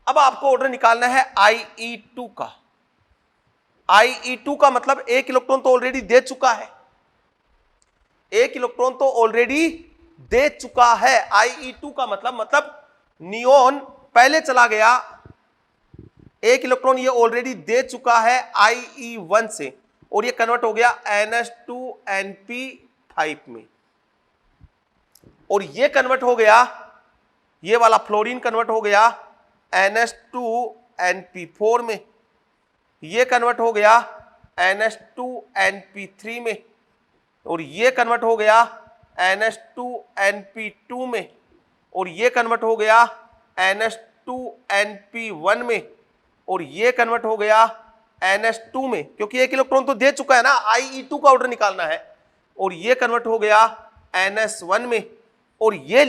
अब आपको ऑर्डर निकालना है IE2 का। IE2 का मतलब एक इलेक्ट्रॉन तो ऑलरेडी दे चुका है, एक इलेक्ट्रॉन तो ऑलरेडी दे चुका है। IE2 का मतलब नियोन पहले चला गया, एक इलेक्ट्रॉन ये ऑलरेडी दे चुका है IE1 से, और ये कन्वर्ट हो गया NH2NP5 में, और ये कन्वर्ट हो गया, ये वाला फ्लोरीन कन्वर्ट हो गया NH2NP4 में, ये कन्वर्ट हो गया NH2NP3 में, और ये कन्वर्ट हो गया NH2NP2 में, और ये कन्वर्ट हो गया NH2NP1 में, और ये कन्वर्ट हो गया NH2 में, क्योंकि एक इलेक्ट्रॉन तो दे चुका है ना, IE2 का ऑर्डर निकालना है, और ये कन्वर्ट हो गया NS1 में, और ये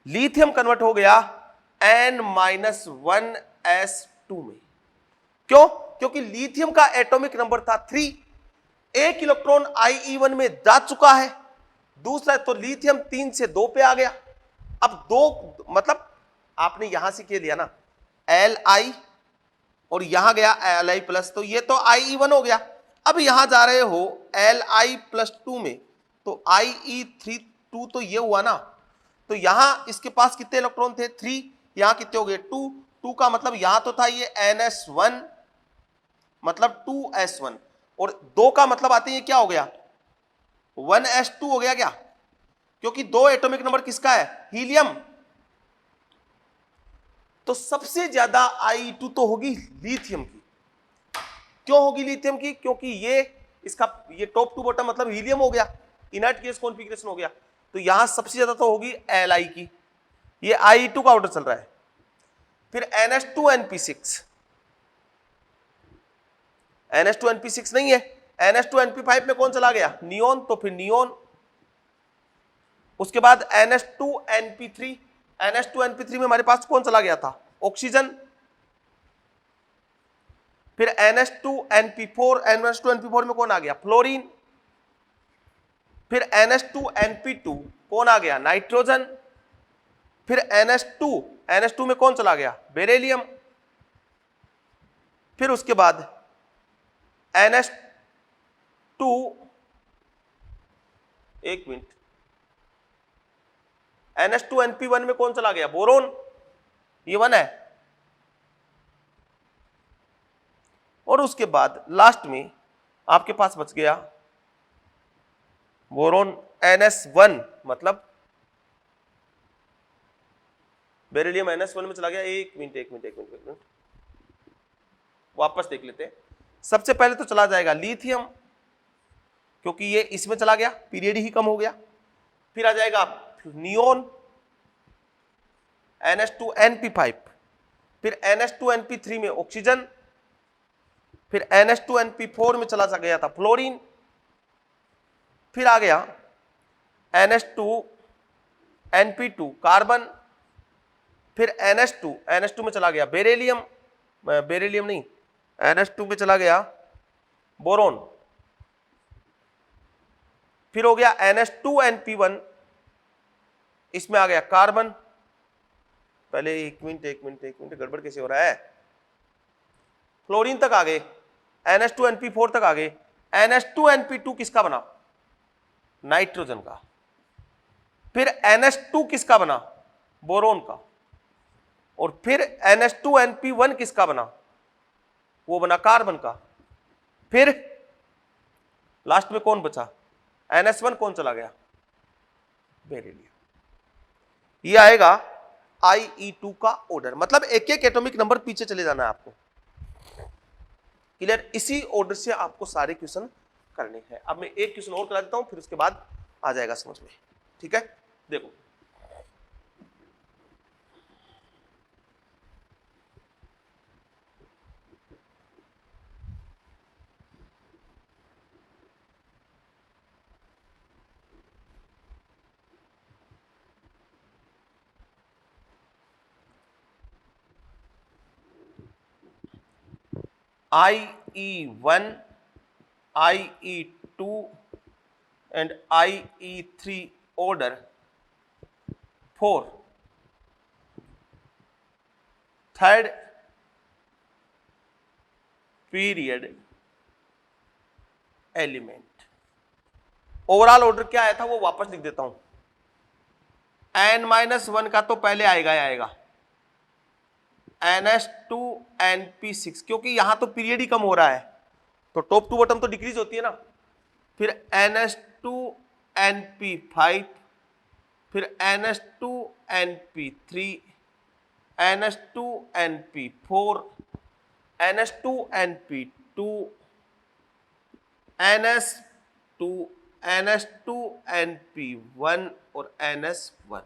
लिथियम कन्वर्ट हो गया N-1s2 में। क्यों? क्योंकि लिथियम का एटॉमिक नंबर था 3, एक इलेक्ट्रॉन IE1 में जा चुका है, दूसरा तो लिथियम 3 से 2 पे आ गया। अब 2 मतलब आपने यहां से क्या लिया ना, Li, और यहां गया Li प्लस, तो ये तो IE1 हो गया। अब यहां जा रहे हो Li+2 में, तो IE2 तो ये हुआ ना, तो यहां इसके पास कितने इलेक्ट्रॉन थे? 3, यहां कितने हो गए? 2 का मतलब यहां तो था ये NS1, मतलब 2s1, और 2 का मतलब आते हैं ये क्या हो गया? 1s2 हो गया क्या? क्योंकि 2 एटॉमिक नंबर किसका है? हीलियम। तो सबसे ज्यादा IE2 तो होगी लिथियम की। क्यों होगी लिथियम की? क्योंकि ये इसका ये टॉप टू बॉटम मतलब हीलियम हो गया, इनर्ट गैस कॉन्फ़िगरेशन हो गया, तो यहां सबसे ज्यादा तो होगी Li की। ये IE2 का ऑर्डर चल रहा है। फिर NH2NP6, NH2NP6 नहीं है, NH2NP5 में कौन चला गया? नियोन, तो फिर नियोन। उसके बाद NH2NP3, NH2NP3 में हमारे पास कौन चला गया था? ऑक्सीजन। फिर NH2NP4, NH2NP4 में कौन आ गया? फ्लोरीन। फिर NH2NP2 कौन आ गया? नाइट्रोजन। फिर NH2 में कौन चला गया? बेरिलियम। फिर उसके बाद NH2, एक मिनट, NH2NP1 में कौन चला गया? बोरोन। ये 1 है। और उसके बाद लास्ट में आपके पास बच गया बोरोन NS1, मतलब बेरिलियम NS1 में चला गया। एक मिनट, वापस देख लेते हैं। सबसे पहले तो चला जाएगा लिथियम, क्योंकि ये इसमें चला गया, पीरियड ही कम हो गया। फिर आ जाएगा नियोन, NH2NP5। फिर NH2NP3 में ऑक्सीजन। फिर NH2NP4 में चला गया था फ्लोरीन। फिर आ गया NH2NP2 कार्बन। फिर NH2 में चला गया बेरिलियम नहीं, NH2 में चला गया बोरोन। फिर हो गया NH2NP1, इसमें आ गया कार्बन। पहले एक मिनट, गड़बड़ कैसे हो रहा है? फ्लोरीन तक आ गए, NH2NP4 तक आ गए। NH2NP2 किसका बना? नाइट्रोजन का। फिर NH2 किसका बना? बोरोन का। और फिर NH2NP1 किसका बना? वो बना कार्बन का। फिर लास्ट में कौन बचा? NS1 कौन चला गया? बेरिलियम। ये आएगा IE2 का ऑर्डर, मतलब एक एक एटॉमिक नंबर पीछे चले जाना है आपको। क्लियर? इसी ऑर्डर से आपको सारे क्वेश्चन करने हैं। अब मैं एक क्वेश्चन और करा देता हूं, फिर उसके बाद आ जाएगा समझ में। ठीक है, देखो IE1, IE2 and IE3 order for third period element. Overall order क्या आया था वो वापस लिख देता हूं। N-1 का तो पहले आएगा NH2NP6, क्योंकि यहां तो पीरियड ही कम हो रहा है, तो टॉप टू बॉटम तो डिक्रीज होती है ना। फिर NH2NP5, फिर NH2NP3, NH2NP4, NH2NP2, NH2NP1 और NS1।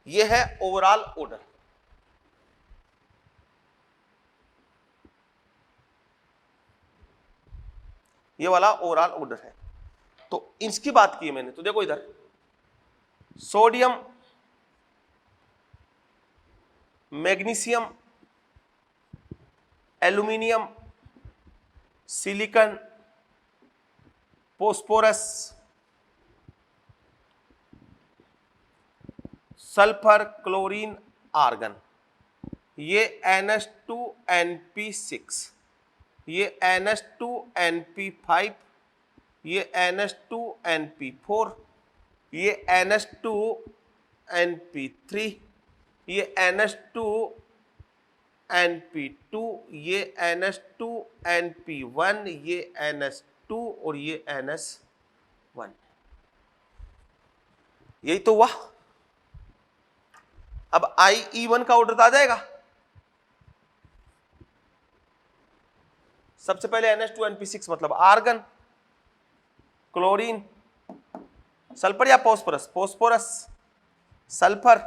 ये है ओवरऑल ऑर्डर। ये वाला ओवरऑल ऑर्डर है। तो इसकी बात की मैंने, तो देखो इधर sodium, magnesium, aluminium, silicon, phosphorus, sulphur, chlorine, argon. ये NH2NP6, ये NH2NP5, ये NH2NP4, ये NH2NP3, ये NH2NP2, ये NH2NP1, ये NS2 और ये NS1। यही तो हुआ। अब IE1 का ऑर्डर तो आ जाएगा। सबसे पहले NH2NP6 मतलब आर्गन, क्लोरीन, सल्फर या phosphorus? Phosphorus, sulphur,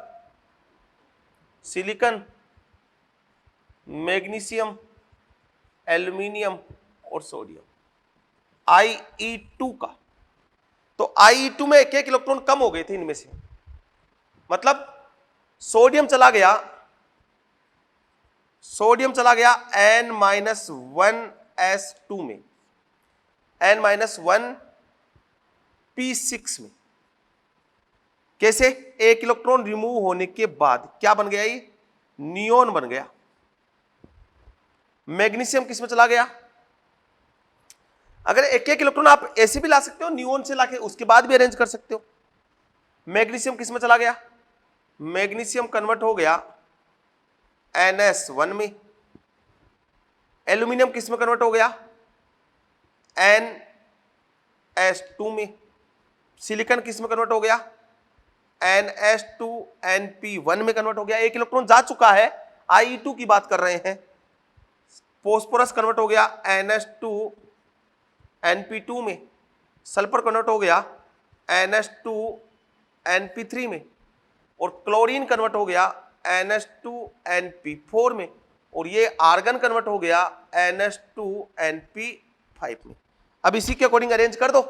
silicon, magnesium, aluminium और सोडियम, Ie2 का। तो Ie2 में एक एक इलेक्ट्रॉन कम हो गए थे इनमें से, मतलब सोडियम चला गया N-1s2 में, N-1p6 में। कैसे? एक इलेक्ट्रॉन रिमूव होने के बाद क्या बन गया? ये नियोन बन गया। मैग्नीशियम किस में चला गया? अगर एक एक इलेक्ट्रॉन आप ऐसे भी ला सकते हो, नियोन से लाके उसके बाद भी अरेंज कर सकते हो। मैग्नीशियम किस में चला गया? मैग्नीशियम कन्वर्ट हो गया NS1 में। एल्यूमिनियम किस में कन्वर्ट हो गया? NS2 में। सिलिकॉन किस में कन्वर्ट हो गया? NS2NP1 में कन्वर्ट हो गया। एक इलेक्ट्रॉन जा चुका है, Ie2 की बात कर रहे हैं। फोस्फोरस कन्वर्ट हो गया NS2NP2 में। सल्फर कन्वर्ट हो गया NS2NP3 में। और क्लोरीन कन्वर्ट हो गया NS2NP4 में। और ये आर्गन कन्वर्ट हो गया NS2NP5 में। अब इसी के अकॉर्डिंग अरेंज कर दो,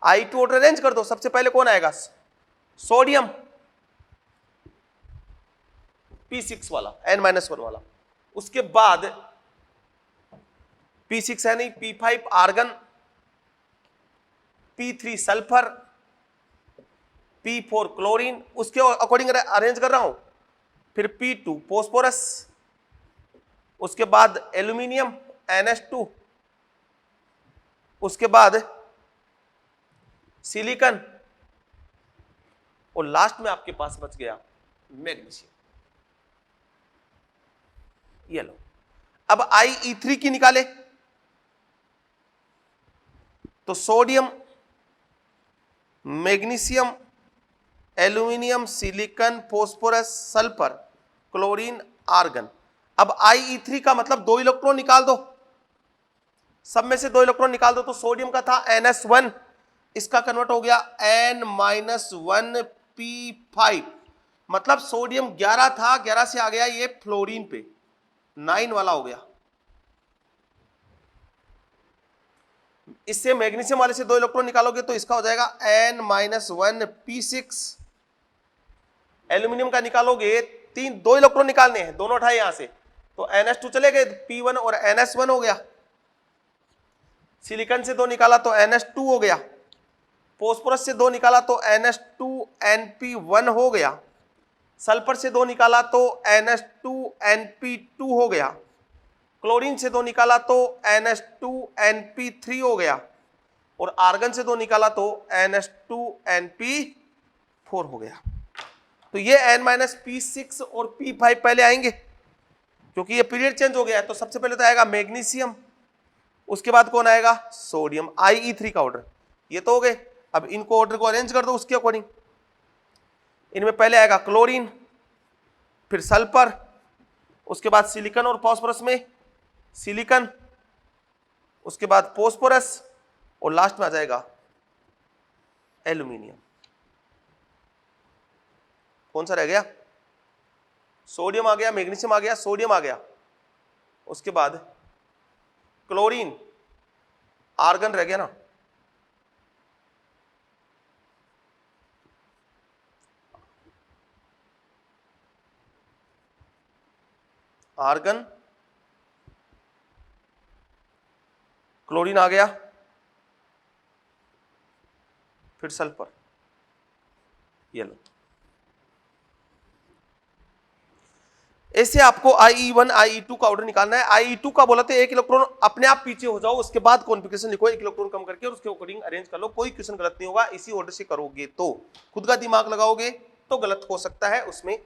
Ie2 ऑर्डर अरेंज कर दो। सबसे पहले कौन आएगा? सोडियम P6 वाला, N-1 वाला। उसके बाद P6 है नहीं, P5 argon, P3 sulphur, P4 chlorine, उसके अकॉर्डिंग अरेंज कर रहा हूं। फिर P2 फोस्फोरस, उसके बाद एल्यूमिनियम NS2, उसके बाद सिलिकॉन, और लास्ट में आपके पास बच गया मैग्नीशियम। ये लो। अब Ie3 की निकाले तो sodium, magnesium, aluminium, silicon, phosphorus, sulphur, chlorine, argon. अब Ie3 का मतलब 2 इलेक्ट्रॉन निकाल दो, सब में से 2 इलेक्ट्रॉन निकाल दो। तो सोडियम का था NS1, इसका कन्वर्ट हो गया N-1p5, मतलब सोडियम 11 था, 11 से आ गया ये फ्लोरीन पे, 9 वाला हो गया। इससे मैग्नीशियम वाले से 2 इलेक्ट्रॉन निकालोगे तो इसका हो जाएगा N-1p6। एल्यूमिनियम का निकालोगे 2 इलेक्ट्रॉन निकालने हैं, दोनों उठाए यहां से, तो NS2 चले गए, P1 और NS1 हो गया। सिलिकॉन से 2 निकाला तो NS2 हो गया। फोस्फोरस से 2 निकाला तो NS2NP1 हो गया। सल्फर से 2 निकाला तो NS2NP2 हो गया। क्लोरीन से 2 निकाला तो NS2NP3 हो गया। और आर्गन से 2 निकाला तो NS2NP4 हो गया। तो ये N-P6 और P5 पहले आएंगे, क्योंकि ये पीरियड चेंज हो गया है। तो सबसे पहले तो आएगा मैग्नीशियम, उसके बाद कौन आएगा? सोडियम। Ie3 का ऑर्डर ये तो हो गए। अब इनको ऑर्डर को अरेंज कर दो उसके अकॉर्डिंग। इनमें पहले आएगा क्लोरीन, फिर सल्फर, उसके बाद सिलिकॉन और फास्फोरस में सिलिकॉन, उसके बाद फास्फोरस, और लास्ट में आ जाएगा एल्यूमिनियम। कौन सा रह गया? सोडियम आ गया, मैग्नीशियम आ गया, सोडियम आ गया, उसके बाद क्लोरीन, आर्गन रह गया ना। आर्गन, क्लोरीन आ गया, फिर सल्फर। ये लो। ऐसे आपको Ie1 Ie2 का ऑर्डर निकालना है। Ie2 का बोला था एक इलेक्ट्रॉन अपने आप पीछे हो जाओ, उसके बाद कॉन्फ़िगरेशन लिखो, एक इलेक्ट्रॉन कम करके, और उसके अकॉर्डिंग अरेंज कर लो। कोई क्वेश्चन गलत नहीं होगा इसी ऑर्डर से करोगे तो। खुद का दिमाग लगाओगे तो गलत हो सकता है, उसमें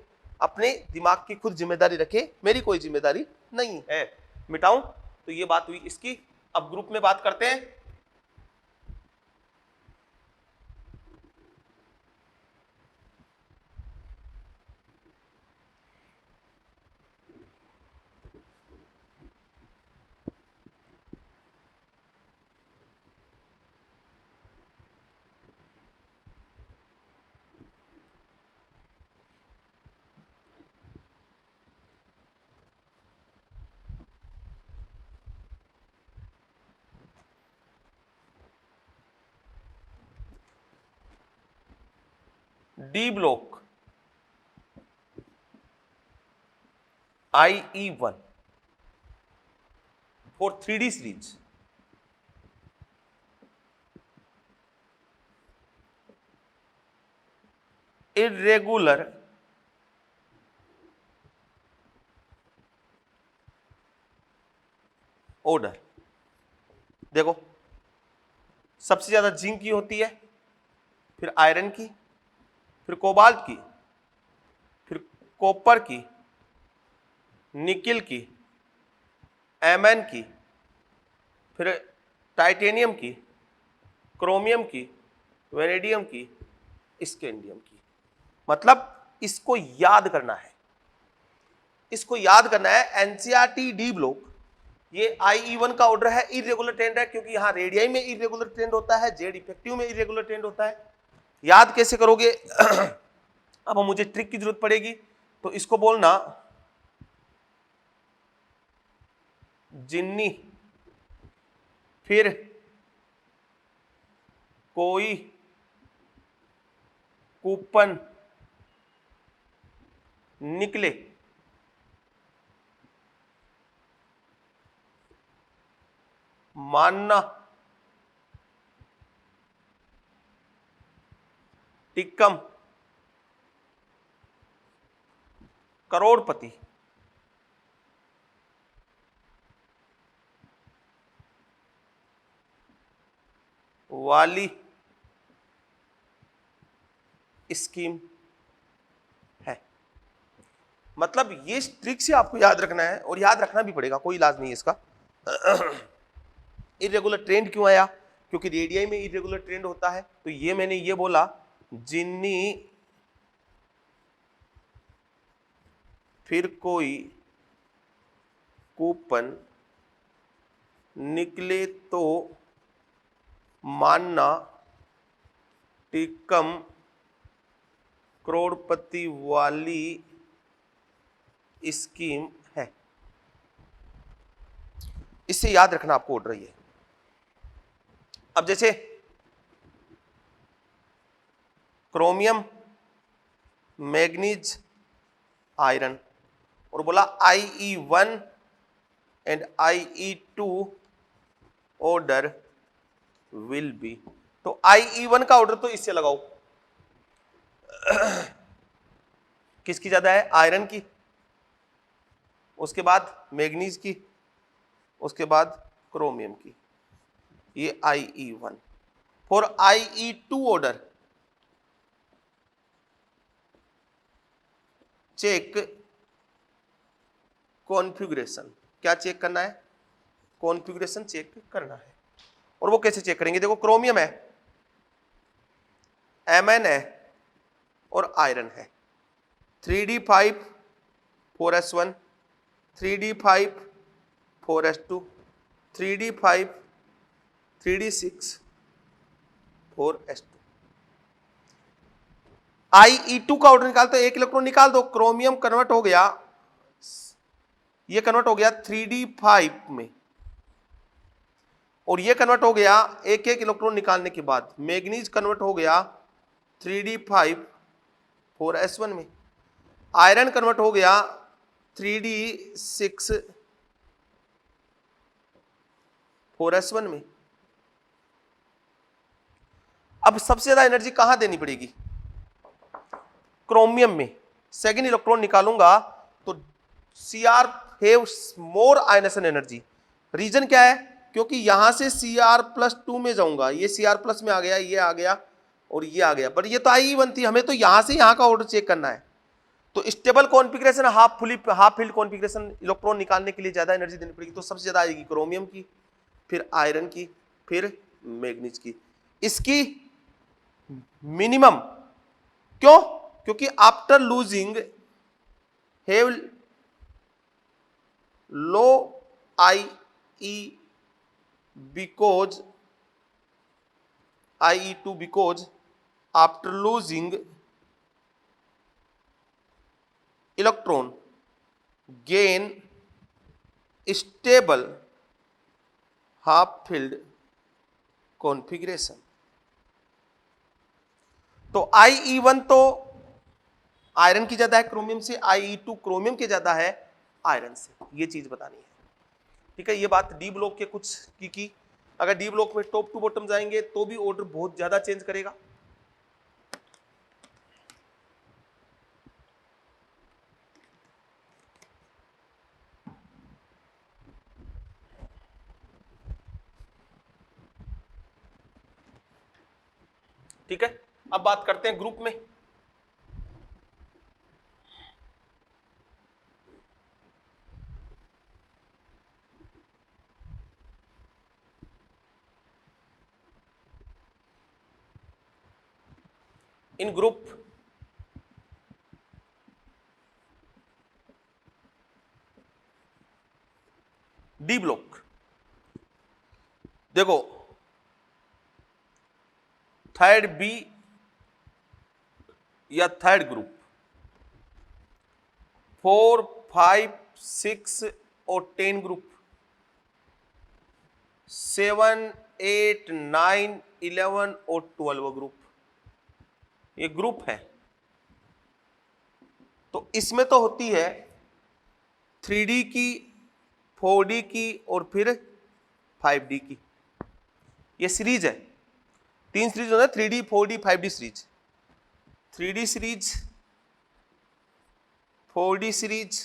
अपने दिमाग की खुद जिम्मेदारी रखे, मेरी कोई जिम्मेदारी नहीं है। मिटाऊं? तो ये बात हुई इसकी। अब ग्रुप में बात करते हैं। D block IE1 for 3D series irregular order। देखो सबसे ज्यादा जिंक की होती है, फिर आयरन की, फिर कोबाल्ट की, फिर कॉपर की, निकिल की, एमएन की, फिर टाइटेनियम की, क्रोमियम की, वेनेडियम की, स्कैंडियम की। मतलब इसको याद करना है, इसको याद करना है। एनसीईआरटी डी ब्लॉक ये IE1 का ऑर्डर है, इरेगुलर ट्रेंड है, क्योंकि यहां रेडियाई में इरेगुलर ट्रेंड होता है, जेड इफेक्टिव में इरेगुलर ट्रेंड होता है। याद कैसे करोगे? अब मुझे ट्रिक की जरूरत पड़ेगी, तो इसको बोलना जिन्नी फिर कोई कूपन निकले मानना टिक्कम करोड़पति। वाली स्कीम है। मतलब ये ट्रिक से आपको याद रखना है, और याद रखना भी पड़ेगा, कोई इलाज नहीं है इसका। इरेगुलर ट्रेंड क्यों आया? क्योंकि रेडियाई में इरेगुलर ट्रेंड होता है। तो ये मैंने ये बोला जिन्नी फिर कोई कूपन निकले तो मानना टिक्कम करोड़पति वाली स्कीम है। इससे याद रखना आपको ऑर्डर रही है। अब जैसे क्रोमियम, मैग्नीज, आयरन, और बोला IE1 and IE2 order will be. तो IE1 का ऑर्डर तो इससे लगाओ। किसकी ज्यादा है? आयरन की, उसके बाद मैग्नीज की, उसके बाद क्रोमियम की। ये IE1। For IE2 order check configuration. क्या चेक करना है? कॉन्फ़िगरेशन चेक करना है। और वो कैसे चेक करेंगे? देखो क्रोमियम है, Mn है, और आयरन है। 3d5 4s1, 3d5 4s2, 3d5 3d6 4s2। IE2 का ऑर्डर निकालते, एक इलेक्ट्रॉन निकाल दो। क्रोमियम कन्वर्ट हो गया, ये कन्वर्ट हो गया 3d5 में, और ये कन्वर्ट हो गया एक एक इलेक्ट्रॉन निकालने के बाद। मैग्नीज कन्वर्ट हो गया 3d5 4s1 में। आयरन कन्वर्ट हो गया 3d6 4s1 में। अब सबसे ज्यादा एनर्जी कहां देनी पड़ेगी? क्रोमियम में। सेकेंड इलेक्ट्रॉन निकालूंगा तो Cr हैव्स मोर आयनेशन एनर्जी। रीजन क्या है? क्योंकि यहां से Cr+2 में जाऊंगा, ये Cr+ में आ गया, ये आ गया और ये आ गया। बट ये तो IE1 थी, हमें तो यहां से यहां का ऑर्डर चेक करना है। तो stable configuration, half field configuration electron निकालने के लिए ज्यादा एनर्जी देनी पड़ेगी। तो सबसे ज्यादा आएगी क्रोमियम की, फिर आयरन की, फिर मैग्नीज की। इसकी मिनिमम क्यों? क्योंकि after losing have low IE because IE2 because after losing electron gain stable half filled configuration। तो IE1 तो आयरन की ज्यादा है क्रोमियम से, IE2 क्रोमियम के ज्यादा है आयरन से, ये चीज बतानी है। ठीक है, ये बात डी ब्लॉक के कुछ की। अगर डी ब्लॉक में टॉप टू बॉटम जाएंगे तो भी ऑर्डर बहुत ज्यादा चेंज करेगा। ठीक है, अब बात करते हैं ग्रुप में। इन ग्रुप डी ब्लॉक, देखो थर्ड बी या थर्ड ग्रुप 4, 5, 6 और 10 ग्रुप 7, 8, 9, 11 और 12 ग्रुप, ये ग्रुप है। तो इसमें तो होती है 3D की, 4D की और फिर 5D की, ये सीरीज है। 3 सीरीज होता है, 3D, 4D, 5D series. 3D series, 4D series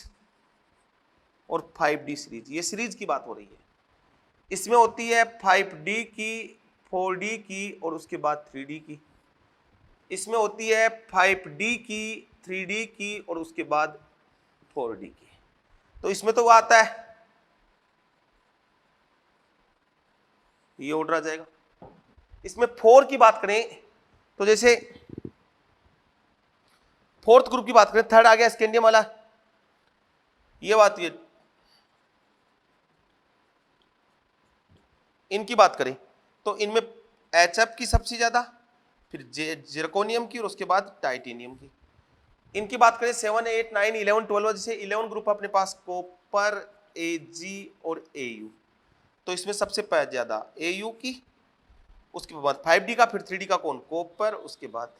और 5D सीरीज, ये सीरीज की बात हो रही है। इसमें होती है 5D की, 4D की और उसके बाद 3D की। इसमें होती है 5D की, 3D की और उसके बाद 4D की। तो इसमें तो वो आता है, ये ऑर्डर आ जाएगा। इसमें 4 की बात करें तो जैसे फोर्थ ग्रुप की बात करें, थर्ड आ गया स्कैंडियम वाला, ये बात, ये इनकी बात करें तो इनमें HF की सबसे ज्यादा, फिर जिरकोनियम की और उसके बाद टाइटेनियम की। इनकी बात करें 7, 8, 9, 11, 12, जैसे 11 ग्रुप अपने पास कॉपर, Ag और Au, तो इसमें सबसे ज्यादा Au की, उसके बाद 5D का, फिर 3D का कौन, कॉपर, उसके बाद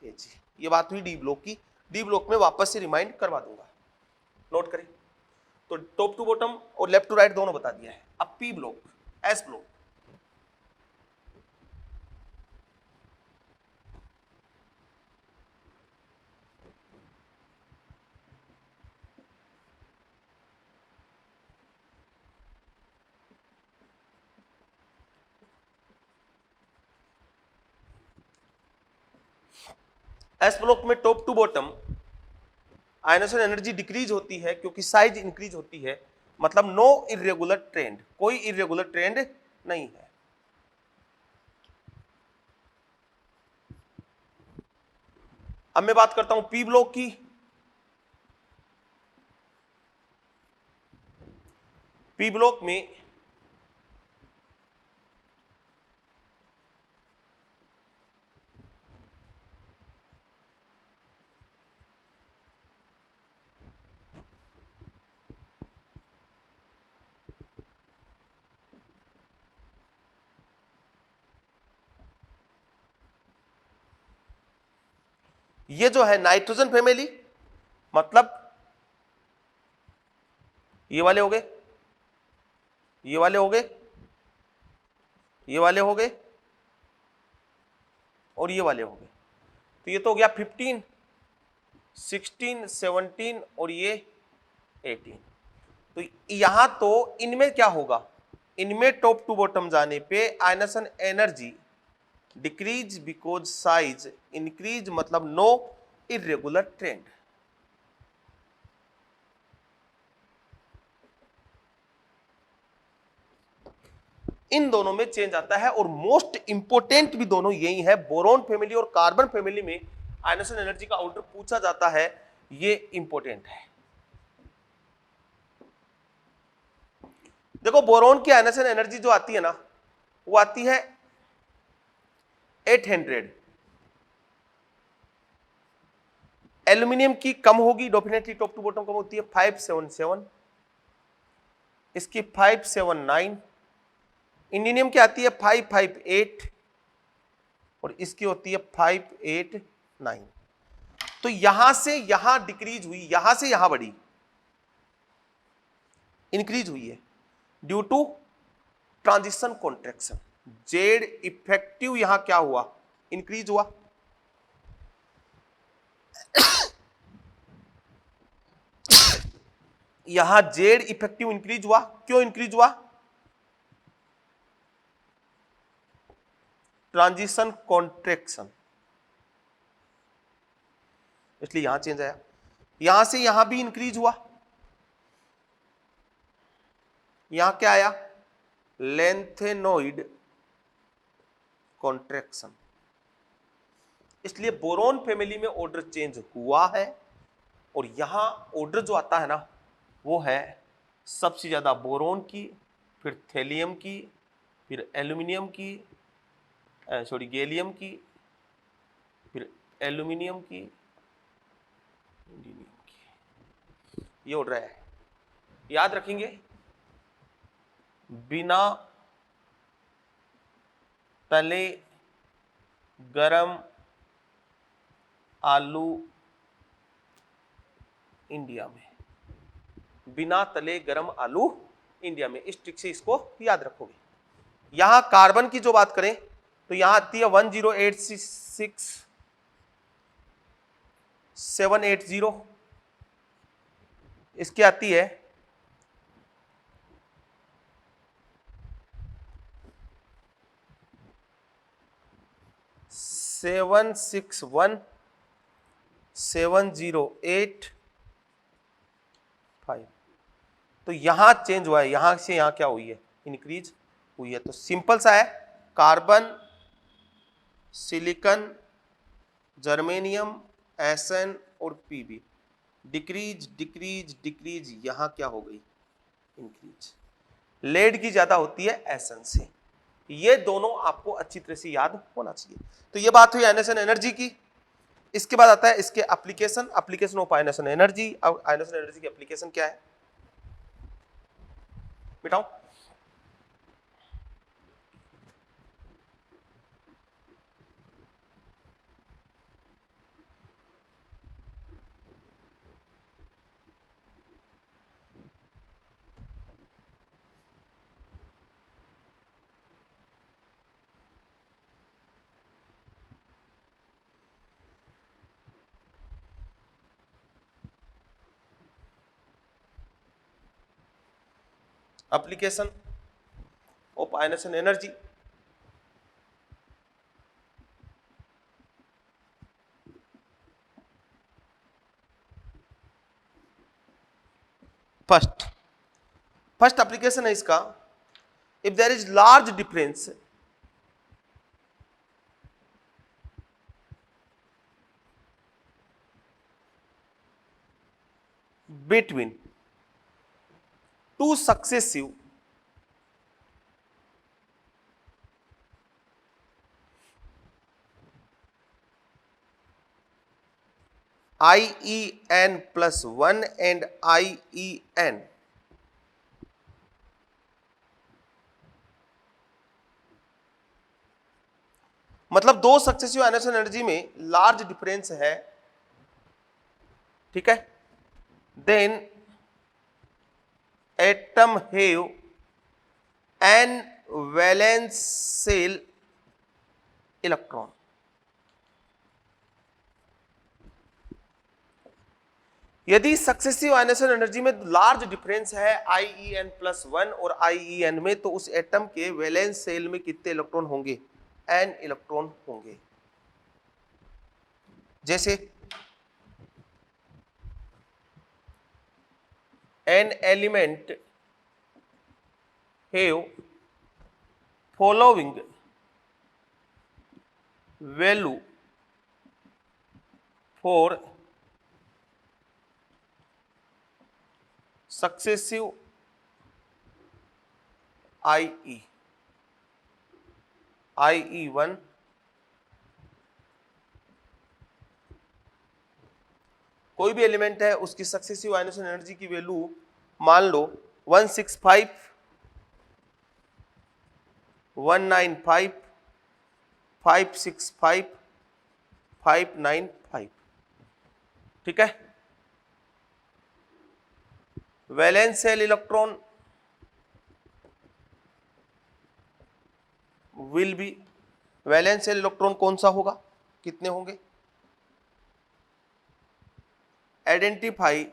Ag। ये बात हुई डी ब्लॉक की। डी ब्लॉक में वापस से रिमाइंड करवा दूंगा, नोट करें। तो टॉप टू बॉटम और लेफ्ट टू राइट दोनों बता दिया है। अब P block, S block, S block में top to bottom ionisation energy decrease होती है क्योंकि साइज इंक्रीज होती है, मतलब नो इरेगुलर ट्रेंड, कोई इरेगुलर ट्रेंड नहीं है। अब मैं बात करता हूं पी ब्लॉक की। पी ब्लॉक में ये जो है नाइट्रोजन फैमिली, मतलब ये वाले हो गए, ये वाले हो गए, ये वाले हो गए और ये वाले हो गए। तो ये तो हो गया 15, 16, 17 और ये 18। तो यहां तो इनमें क्या होगा, इनमें टॉप टू बॉटम जाने पे ionisation energy decrease because size increase, मतलब नो इरेगुलर ट्रेंड। इन दोनों में चेंज आता है और मोस्ट इंपोर्टेंट भी दोनों यही है। बोरॉन फैमिली और कार्बन फैमिली में आयनसन एनर्जी का ऑर्डर पूछा जाता है, ये इंपोर्टेंट है। देखो बोरॉन की आयनसन एनर्जी जो आती है ना, वो आती है 800। एल्यूमिनियम की कम होगी, डेफिनेटली टॉप टू बॉटम कम होती है, 577, इसकी 579। इंडियम की आती है 558, और इसकी होती है 589। तो यहां से यहां डिक्रीज हुई, यहां से यहां बढ़ी, इंक्रीज हुई है due to transition contraction. Z effective यहां क्या हुआ, इंक्रीज हुआ। यहां जेड इफेक्टिव इंक्रीज हुआ, क्यों इंक्रीज हुआ, ट्रांजिशन कॉन्ट्रैक्शन, इसलिए यहां चेंज आया। यहां से यहां भी इंक्रीज हुआ, यहां क्या आया, लेंथेनोइड कॉन्ट्रैक्शन, इसलिए बोरोन फैमिली में ऑर्डर चेंज हुआ है। और यहां ऑर्डर जो आता है ना, वो है सबसे ज्यादा बोरोन की, फिर थेलियम की, फिर एल्यूमिनियम की, सॉरी गैलियम की, फिर एल्यूमिनियम की, इंडिनियम की, ये ऑर्डर है। याद रखेंगे, बिना तले गरम आलू इंडिया में, बिना तले गरम आलू इंडिया में, इस ट्रिक से इसको याद रखोगे। यहां कार्बन की जो बात करें तो यहां आती है 1086780, इसकी आती है 761708 5। तो यहां चेंज हुआ है, यहां से यहां क्या हुई है, इंक्रीज हुई है। तो सिंपल सा है, कार्बन, सिलिकॉन, जर्मेनियम, एसएन और पीबी, डिक्रीज डिक्रीज डिक्रीज, यहां क्या हो गई, इंक्रीज। लेड की ज्यादा होती है एसएन से। ये दोनों आपको अच्छी तरह से याद होना चाहिए। तो ये बात हुई आयनेशन एनर्जी की। इसके बाद आता है इसके application, application of ionisation energy. अब आयनेशन एनर्जी की एप्लीकेशन क्या है बेटाओ, application of ionisation energy. First application है इसका, if there is large difference between two successive IEN plus 1 and IEN, मतलब दो सक्सेसिव आयनेशन एनर्जी में लार्ज डिफरेंस है, ठीक है, then atom have n valence shell electron. यदि सक्सेसिव आयनेशन एनर्जी में लार्ज डिफरेंस है IEN plus 1 और IEN में, तो उस एटम के वैलेंस शेल में कितने इलेक्ट्रॉन होंगे, n इलेक्ट्रॉन होंगे। जैसे an element have following value for successive IE1, कोई भी एलिमेंट है उसकी सक्सेसिव आयनेशन एनर्जी की वैल्यू मान लो 165, 195, 565 595। ठीक है, valence shell electron will be, valence shell electron कौन सा होगा, कितने होंगे? Identify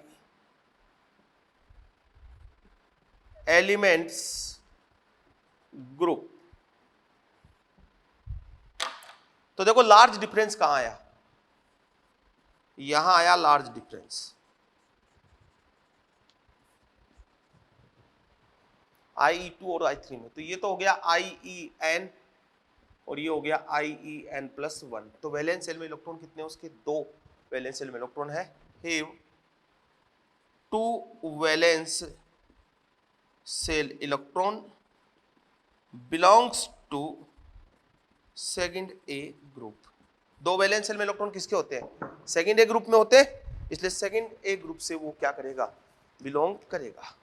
elements group. तो देखो लार्ज डिफरेंस कहां आया, यहां आया लार्ज डिफरेंस। IE2 और I3 में, तो ये तो हो गया IEN और ये हो गया IEN+1। तो वैलेंस शेल में इलेक्ट्रॉन कितने हैं उसके? 2 वैलेंस शेल में इलेक्ट्रॉन है। Have 2 valence shell electron belongs to second A group. 2 valence shell में इलेक्ट्रॉन किसके होते हैं? सेकंड ए ग्रुप में होते हैं, इसलिए सेकंड ए ग्रुप से वो क्या करेगा? बिलोंग करेगा।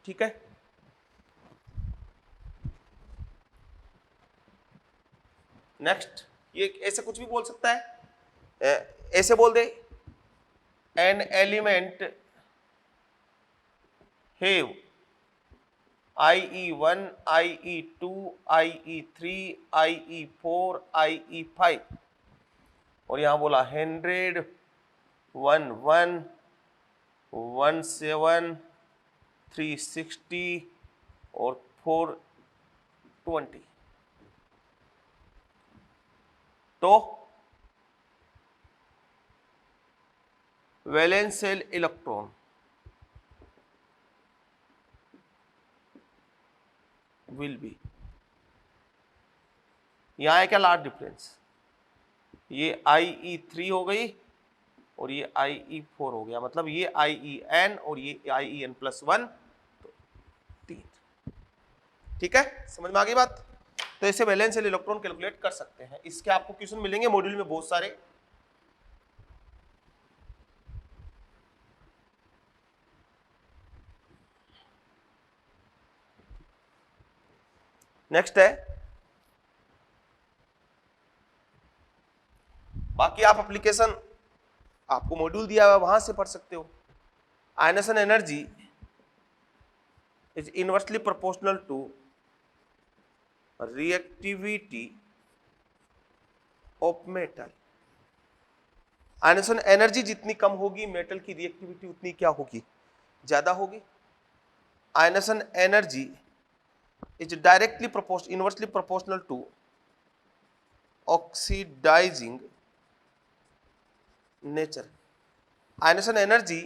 ठीक है, नेक्स्ट, ये ऐसे कुछ भी बोल सकता है, ऐसे बोल दे, an element have IE1 IE2 IE3 IE4 IE5 और यहां बोला 100 11 17 360 और 420। तो valence shell electron will be, यहां है क्या लार्ज डिफरेंस, ये IE3 हो गई और ये IE4 हो गया, मतलब ये IEN और ये IEN+1, तो 3। ठीक है, समझ में आ गई बात? तो ऐसे वैलेंस शेल इलेक्ट्रॉन कैलकुलेट कर सकते हैं। इसके आपको क्वेश्चन मिलेंगे मॉड्यूल में बहुत सारे। नेक्स्ट है, बाकी आप एप्लीकेशन आपको मॉड्यूल दिया हुआ वहां से पढ़ सकते हो। Ionisation energy is inversely proportional to reactivity of metal. Ionisation energy जितनी कम होगी, मेटल की रिएक्टिविटी उतनी क्या होगी? ज्यादा होगी। Ionisation energy is directly proportional, inversely proportional to oxidizing nature। Ionisation energy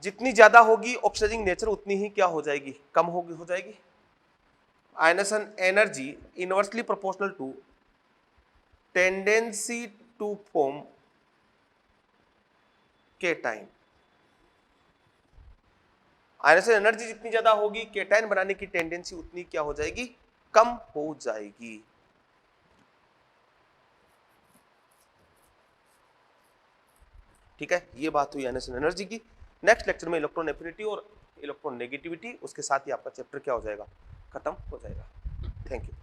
जितनी ज्यादा होगी, ऑक्सीडाइजिंग नेचर उतनी ही क्या हो जाएगी? कम होगी, हो जाएगी। Ionisation energy inversely proportional to tendency to form cation. Ionisation energy जितनी ज्यादा होगी, केटाइन बनाने की टेंडेंसी उतनी क्या हो जाएगी? कम हो जाएगी। ठीक है, ये बात हुई आयनेशन एनर्जी की। नेक्स्ट लेक्चर में इलेक्ट्रॉन एफिनिटी और इलेक्ट्रॉन नेगेटिविटी, उसके साथ ही आपका चैप्टर क्या हो जाएगा? खत्म हो जाएगा। Thank you.